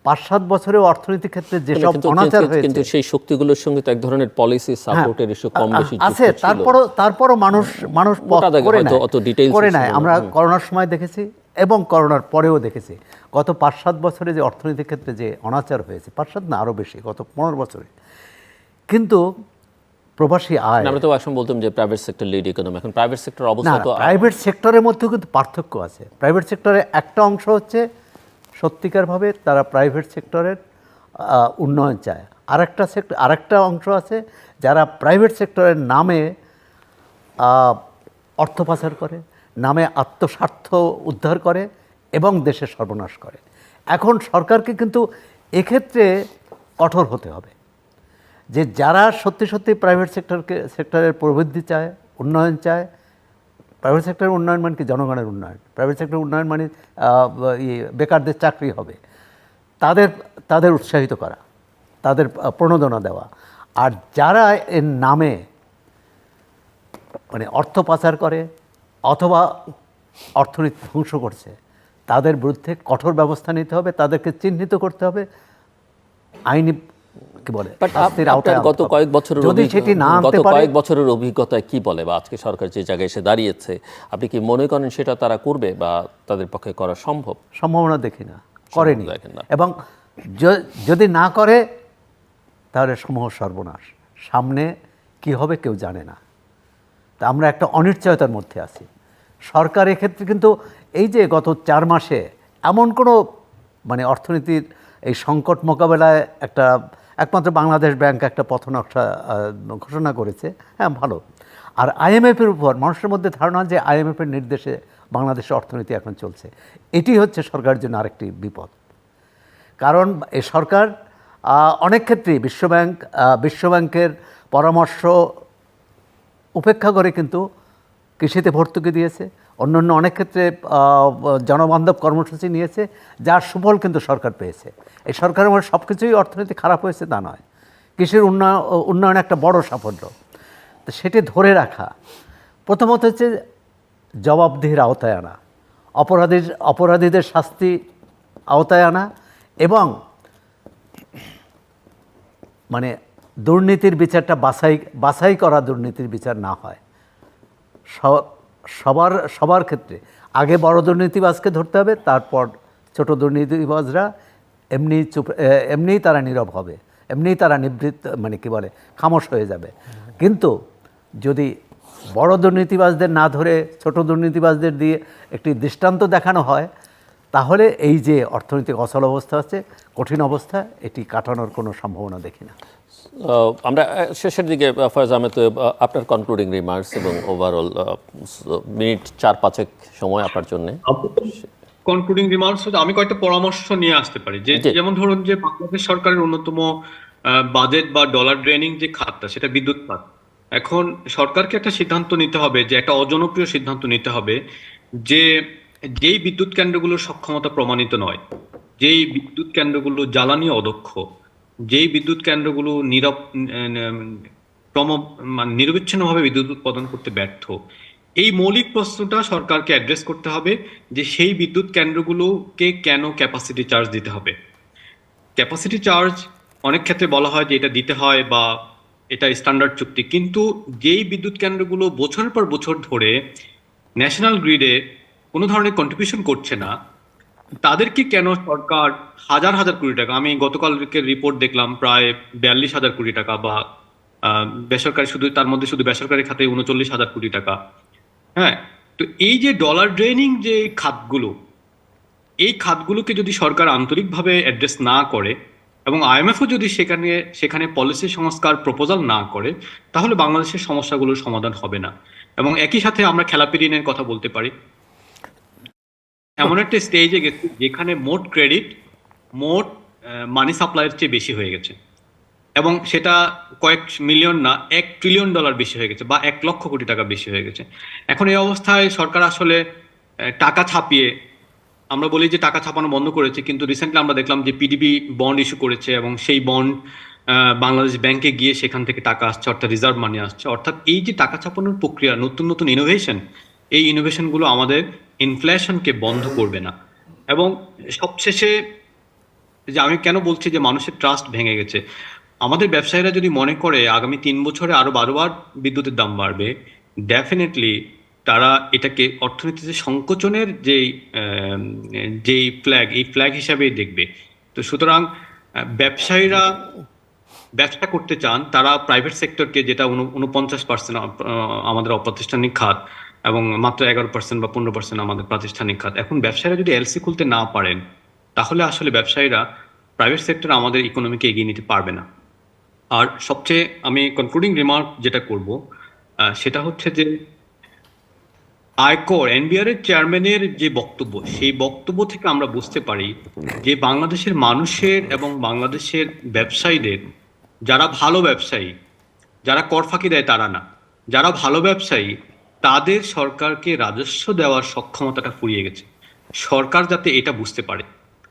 5-7 বছরে অর্থনীতির ক্ষেত্রে যেসব অনাচার হয়েছে, কিন্তু সেই শক্তিগুলোর সঙ্গে তো এক ধরনের পলিসি সাপোর্টের ইস্যু কম বেশি আছে, তারপরও মানুষ করে নেয়। আমরা করোনার সময় দেখেছি এবং করোনার পরেও দেখেছি। গত 5-7 বছরে যে অর্থনীতির ক্ষেত্রে যে অনাচার হয়েছে, 5-7 না আরও বেশি, গত 15 বছরে। কিন্তু প্রবাসী আয়, আমরা তো এখন বলতাম যে প্রাইভেট সেক্টর লিড ইকোনমি, এখন প্রাইভেট সেক্টর অবস্থা তো প্রাইভেট সেক্টরের মধ্যেও কিন্তু পার্থক্য আছে। প্রাইভেট সেক্টরে একটা অংশ হচ্ছে সত্যিকারভাবে তারা প্রাইভেট সেক্টরের উন্নয়ন চায়, আরেকটা অংশ আছে যারা প্রাইভেট সেক্টরের নামে অর্থ পাচার করে, নামে আত্মস্বার্থ উদ্ধার করে এবং দেশের সর্বনাশ করে। এখন সরকারকে কিন্তু এক্ষেত্রে কঠোর হতে হবে, যে যারা সত্যি সত্যি প্রাইভেট সেক্টরের প্রবৃদ্ধি চায়, উন্নয়ন চায়। প্রাইভেট সেক্টরের উন্নয়ন মানে কি? জনগণের উন্নয়ন। প্রাইভেট সেক্টরের উন্নয়ন মানে বেকারদের চাকরি হবে, তাদের উৎসাহিত করা, তাদের প্রণোদনা দেওয়া। আর যারা এর নামে মানে অর্থ পাচার করে অথবা অর্থনীতি ধ্বংস করছে, তাদের বিরুদ্ধে কঠোর ব্যবস্থা নিতে হবে, তাদেরকে চিহ্নিত করতে হবে, আইনি কি বলে গত কয়েক বছরের অভিজ্ঞতায় কি বলে, বা আজকে সরকার যে জায়গায় এসে দাঁড়িয়েছে, আপনি কি মনে করেন সেটা তারা করবে বা তাদের পক্ষে করা সম্ভব? সম্ভাবনা দেখি না, করেনি। এবং যদি না করে তাহলে সমূহ সর্বনাশ। সামনে কি হবে কেউ জানে না। তা আমরা একটা অনিশ্চয়তার মধ্যে আছি। সরকার এক্ষেত্রে কিন্তু এই যে গত 4 মাসে এমন কোনো মানে অর্থনীতির এই সংকট মোকাবেলায় একমাত্র বাংলাদেশ ব্যাংক একটা পথনকশা ঘোষণা করেছে, হ্যাঁ ভালো। আর আইএমএফের উপর মানুষের মধ্যে ধারণা যে আইএমএফের নির্দেশে বাংলাদেশের অর্থনীতি এখন চলছে, এটি হচ্ছে সরকারের জন্য আরেকটি বিপদ। কারণ এই সরকার অনেক ক্ষেত্রেই বিশ্বব্যাংকের পরামর্শ উপেক্ষা করে কিন্তু কৃষিতে ভর্তুকি দিয়েছে, অন্যান্য অনেক ক্ষেত্রে জনবান্ধব কর্মসূচি নিয়েছে, যার সুফল কিন্তু সরকার পেয়েছে। এই সরকারের মধ্যে সব কিছুই অর্থনীতি খারাপ হয়েছে তা নয়, কৃষির উন্নয়ন একটা বড় সাফল্য। তো সেটি ধরে রাখা, প্রথমত হচ্ছে জবাবদিহির আওতায় আনা, অপরাধীদের শাস্তি আওতায় আনা, এবং মানে দুর্নীতির বিচারটা বাছাই করা, দুর্নীতির বিচার না হয় সবার ক্ষেত্রে। আগে বড় দুর্নীতিবাজকে ধরতে হবে, তারপর ছোট দুর্নীতিবাজরা এমনিই তারা নীরব হবে, এমনিই তারা মানে কি বলে খামোশ হয়ে যাবে। কিন্তু যদি বড় দুর্নীতিবাজদের না ধরে ছোট দুর্নীতিবাজদের দিয়ে একটি দৃষ্টান্ত দেখানো হয়, তাহলে এই যে অর্থনৈতিক অচল অবস্থা আছে, কঠিন অবস্থা, এটি কাটানোর কোনো সম্ভাবনা দেখি না। আমরা শেষের দিকে ফয়েজ আহমেদ, আপনার কনক্লুডিং রিমার্কস এবং ওভারঅল মিনিট 4-5 সময় আপনার জন্য। কনক্লুডিং রিমার্কস হচ্ছে আমি কয়েকটা পরামর্শ নিয়ে আসতে পারি, যে যেমন ধরুন যে বাংলাদেশ সরকারের অন্যতম বাজেট বা ডলার ড্রেনিং যে খাতটা, সেটা বিদ্যুৎ খাত। এখন সরকারকে একটা সিদ্ধান্ত নিতে হবে, যে একটা অজনপ্রিয় সিদ্ধান্ত নিতে হবে, যে যেই বিদ্যুৎ কেন্দ্রগুলোর সক্ষমতা প্রমাণিত নয়, যেই বিদ্যুৎ কেন্দ্রগুলো জ্বালানি অদক্ষ, যেই বিদ্যুৎ কেন্দ্রগুলো মানে নিরবিচ্ছিন্নভাবে বিদ্যুৎ উৎপাদন করতে ব্যর্থ, এই মৌলিক প্রশ্নটা সরকারকে অ্যাড্রেস করতে হবে, যে সেই বিদ্যুৎ কেন্দ্রগুলোকে কেন ক্যাপাসিটি চার্জ দিতে হবে। ক্যাপাসিটি চার্জ অনেক ক্ষেত্রে বলা হয় যে এটা দিতে হয় বা এটা স্ট্যান্ডার্ড চুক্তি, কিন্তু যেই বিদ্যুৎ কেন্দ্রগুলো বছরের পর বছর ধরে ন্যাশনাল গ্রিডে কোনো ধরনের কন্ট্রিবিউশন করছে না, তাদেরকে কেন সরকার হাজার হাজার কোটি টাকা, আমি গতকালকে রিপোর্ট দেখলাম প্রায় 42,000 কোটি টাকা, বা বেসরকারি, শুধু তার মধ্যে শুধু বেসরকারি খাতে 39,000 কোটি টাকা। হ্যাঁ, তো এই যে ডলার ড্রেনিং যে খাতগুলো, এই খাতগুলোকে যদি সরকার আন্তরিকভাবে অ্যাড্রেস না করে এবং আইএমএফও যদি সেখানে পলিসি সংস্কার প্রপোজাল না করে, তাহলে বাংলাদেশের সমস্যাগুলোর সমাধান হবে না। এবং একই সাথে আমরা খেলাপি ঋণের কথা বলতে পারি। এমন একটা স্টেজে গেছে যেখানে মোট ক্রেডিট মোট মানি সাপ্লাইয়ের চেয়ে বেশি হয়ে গেছে, এবং সেটা কয়েক মিলিয়ন না, $1 ট্রিলিয়ন বেশি হয়ে গেছে, বা 1,00,000 কোটি টাকা বেশি হয়ে গেছে। এখন এই অবস্থায় সরকার আসলে টাকা ছাপিয়ে, আমরা বলি যে টাকা ছাপানো বন্ধ করেছে, কিন্তু রিসেন্টলি আমরা দেখলাম যে পিডিবি বন্ড ইস্যু করেছে, এবং সেই বন্ড বাংলাদেশ ব্যাংকে গিয়ে সেখান থেকে টাকা আসছে, অর্থাৎ রিজার্ভ মানি আসছে। অর্থাৎ এই যে টাকা ছাপানোর প্রক্রিয়া, নতুন নতুন ইনোভেশন, এই ইনোভেশনগুলো আমাদের ইনফ্লেশনকে বন্ধ করবে না। এবং সবশেষে, যে আমি কেন বলছি যে মানুষের ট্রাস্ট ভেঙে গেছে, আমাদের ব্যবসায়ীরা যদি মনে করে আগামী 3 বছরে আরো 12 বার বিদ্যুতের দাম বাড়বে, ডেফিনেটলি তারা এটাকে অর্থনীতিতে সংকোচনের যেই ফ্ল্যাগ, এই ফ্ল্যাগ হিসাবেই দেখবে। তো সুতরাং ব্যবসায়ীরা ব্যবসা করতে চান, তারা প্রাইভেট সেক্টরকে, যেটা 49% আমাদের অপ্রাতিষ্ঠানিক খাত, এবং মাত্র 11% বা 15% আমাদের প্রাতিষ্ঠানিক খাত। এখন ব্যবসায়ীরা যদি এলসি খুলতে না পারেন, তাহলে আসলে ব্যবসায়ীরা, প্রাইভেট সেক্টর আমাদের ইকোনমিকে এগিয়ে নিতে পারবে না। আর সবচেয়ে আমি কনক্লুডিং রিমার্ক যেটা করব, সেটা হচ্ছে যে আয়কর এনবিআর এর চেয়ারম্যানের যে বক্তব্য, সেই বক্তব্য থেকে আমরা বুঝতে পারি যে বাংলাদেশের মানুষের এবং বাংলাদেশের ব্যবসায়ীদের, যারা ভালো ব্যবসায়ী, যারা কর ফাঁকি দেয় তারা না, যারা ভালো ব্যবসায়ী, তাদের সরকারকে রাজস্ব দেওয়ার সক্ষমতাটা ফুরিয়ে গেছে। সরকার যাতে এটা বুঝতে পারে,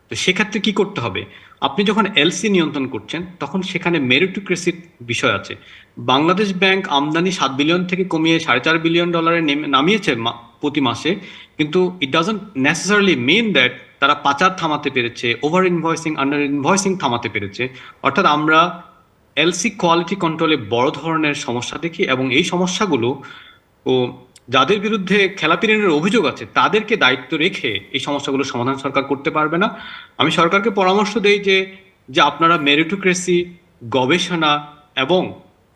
তো সেক্ষেত্রে কি করতে হবে? আপনি যখন এলসি নিয়ন্ত্রণ করছেন, তখন সেখানে মেরিটোক্রেসির বিষয় আছে। বাংলাদেশ ব্যাংক আমদানি 7 বিলিয়ন থেকে কমিয়ে $4.5 বিলিয়ন নামিয়েছে প্রতি মাসে, কিন্তু it doesn't necessarily mean that তারা পাচার থামাতে পেরেছে, ওভার ইনভয়েসিং, আন্ডার ইনভয়েসিং থামাতে পেরেছে। অর্থাৎ আমরা এলসি কোয়ালিটি কন্ট্রোলে বড় ধরনের সমস্যা দেখি, এবং এই সমস্যাগুলো, ও যাদের বিরুদ্ধে খেলাপি ঋণের অভিযোগ আছে, তাদেরকে দায়িত্ব রেখে এই সমস্যাগুলোর সমাধান সরকার করতে পারবে না। আমি সরকারকে পরামর্শ দেই যে যে আপনারা মেরিটোক্রেসি, গবেষণা, এবং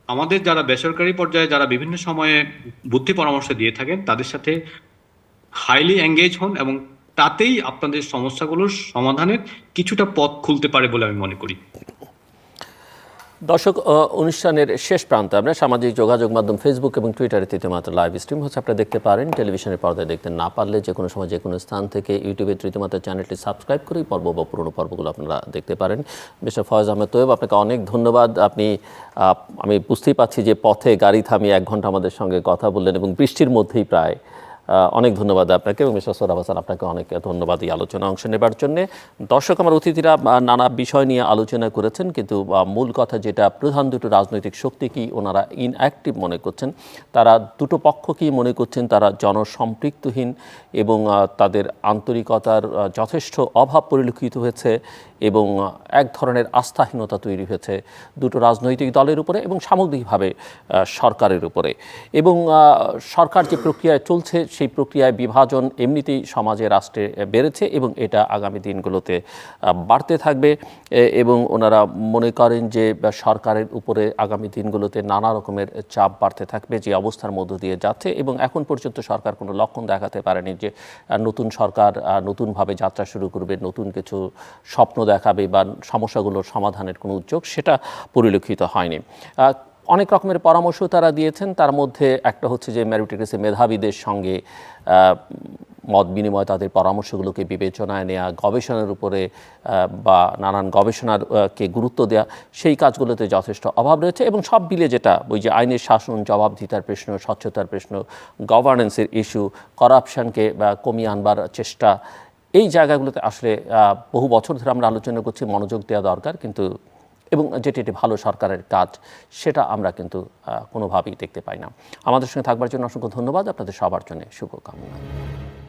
আমাদের যারা বেসরকারি পর্যায়ে যারা বিভিন্ন সময়ে বুদ্ধি পরামর্শ দিয়ে থাকেন, তাদের সাথে হাইলি এঙ্গেজ হন, এবং তাতেই আপনাদের সমস্যাগুলোর সমাধানের কিছুটা পথ খুলতে পারে বলে আমি মনে করি। দর্শক, অনুষ্ঠানের শেষ প্রান্তে আমরা সামাজিক যোগাযোগ মাধ্যম ফেসবুক এবং টুইটারে তৃতীয়মাত্রা লাইভ স্ট্রিম হচ্ছে, আপনারা দেখতে পারেন। টেলিভিশনের পর্দায় দেখতে না পারলে যে কোনো সময় যে কোনো স্থান থেকে ইউটিউবে তৃতীয়মাত্রা চ্যানেলটি সাবস্ক্রাইব করেই পর্ব বা পুরনো পর্বগুলো আপনারা দেখতে পারেন। মিস্টার ফয়েজ আহমেদ তৈয়ব, আপনাকে অনেক ধন্যবাদ। আমি বুঝতেই পারছি যে পথে গাড়ি থামিয়ে 1 ঘন্টা আমাদের সঙ্গে কথা বললেন, এবং বৃষ্টির মধ্যেই প্রায়। অনেক ধন্যবাদ আপনাকে, এবং মিস্টার সোহরাব হাসান, আপনাকে অনেক ধন্যবাদ এই আলোচনা অংশ নেবার জন্য। দর্শক, আমার অতিথিরা নানা বিষয় নিয়ে আলোচনা করেছেন, কিন্তু মূল কথা যেটা, প্রধান দুটো রাজনৈতিক শক্তি কি ওনারা ইনঅ্যাক্টিভ মনে করছেন, তারা দুটো পক্ষকেই মনে করছেন তারা জনসম্পৃক্তহীন, এবং তাদের আন্তরিকতার যথেষ্ট অভাব পরিলক্ষিত হয়েছে, এবং এক ধরনের আস্থাহীনতা তৈরি হয়েছে দুটো রাজনৈতিক দলের উপরে এবং সামগ্রিকভাবে সরকারের উপরে। এবং সরকার যে প্রক্রিয়ায় চলছে, সেই প্রক্রিয়ায় বিভাজন এমনিতেই সমাজে, রাষ্ট্রে বেড়েছে, এবং এটা আগামী দিনগুলোতে বাড়তে থাকবে। এবং ওনারা মনে করেন যে সরকারের উপরে আগামী দিনগুলোতে নানা রকমের চাপ বাড়তে থাকবে, যে অবস্থার মধ্য দিয়ে যাচ্ছে। এবং এখন পর্যন্ত সরকার কোনো লক্ষণ দেখাতে পারেনি যে নতুন সরকার নতুনভাবে যাত্রা শুরু করবে, নতুন কিছু স্বপ্ন দেখাবে বা সমস্যাগুলোর সমাধানের কোনো উদ্যোগ, সেটা পরিলক্ষিত হয়নি। অনেক রকমের পরামর্শ তারা দিয়েছেন। তার মধ্যে একটা হচ্ছে যে মেরিটোক্রেসি মেধাবীদের সঙ্গে মত বিনিময়, তাদের পরামর্শগুলোকে বিবেচনায় নেওয়া, গবেষণার উপরে বা নানান গবেষণারকে গুরুত্ব দেওয়া, সেই কাজগুলোতে যথেষ্ট অভাব রয়েছে। এবং সব মিলে যেটা ওই যে আইনের শাসন, জবাবদিহিতার প্রশ্ন, স্বচ্ছতার প্রশ্ন, গভর্নেন্সের ইস্যু, করাপশনকে কমিয়ে আনবার চেষ্টা, এই জায়গাগুলোতে আসলে বহু বছর ধরে আমরা আলোচনা করছি, মনোযোগ দেওয়া দরকার। কিন্তু এবং যেটি একটি ভালো সরকারের কাজ, সেটা আমরা কিন্তু কোনোভাবেই দেখতে পাই না। আমাদের সঙ্গে থাকবার জন্য অসংখ্য ধন্যবাদ। আপনাদের সবার জন্য শুভকামনা।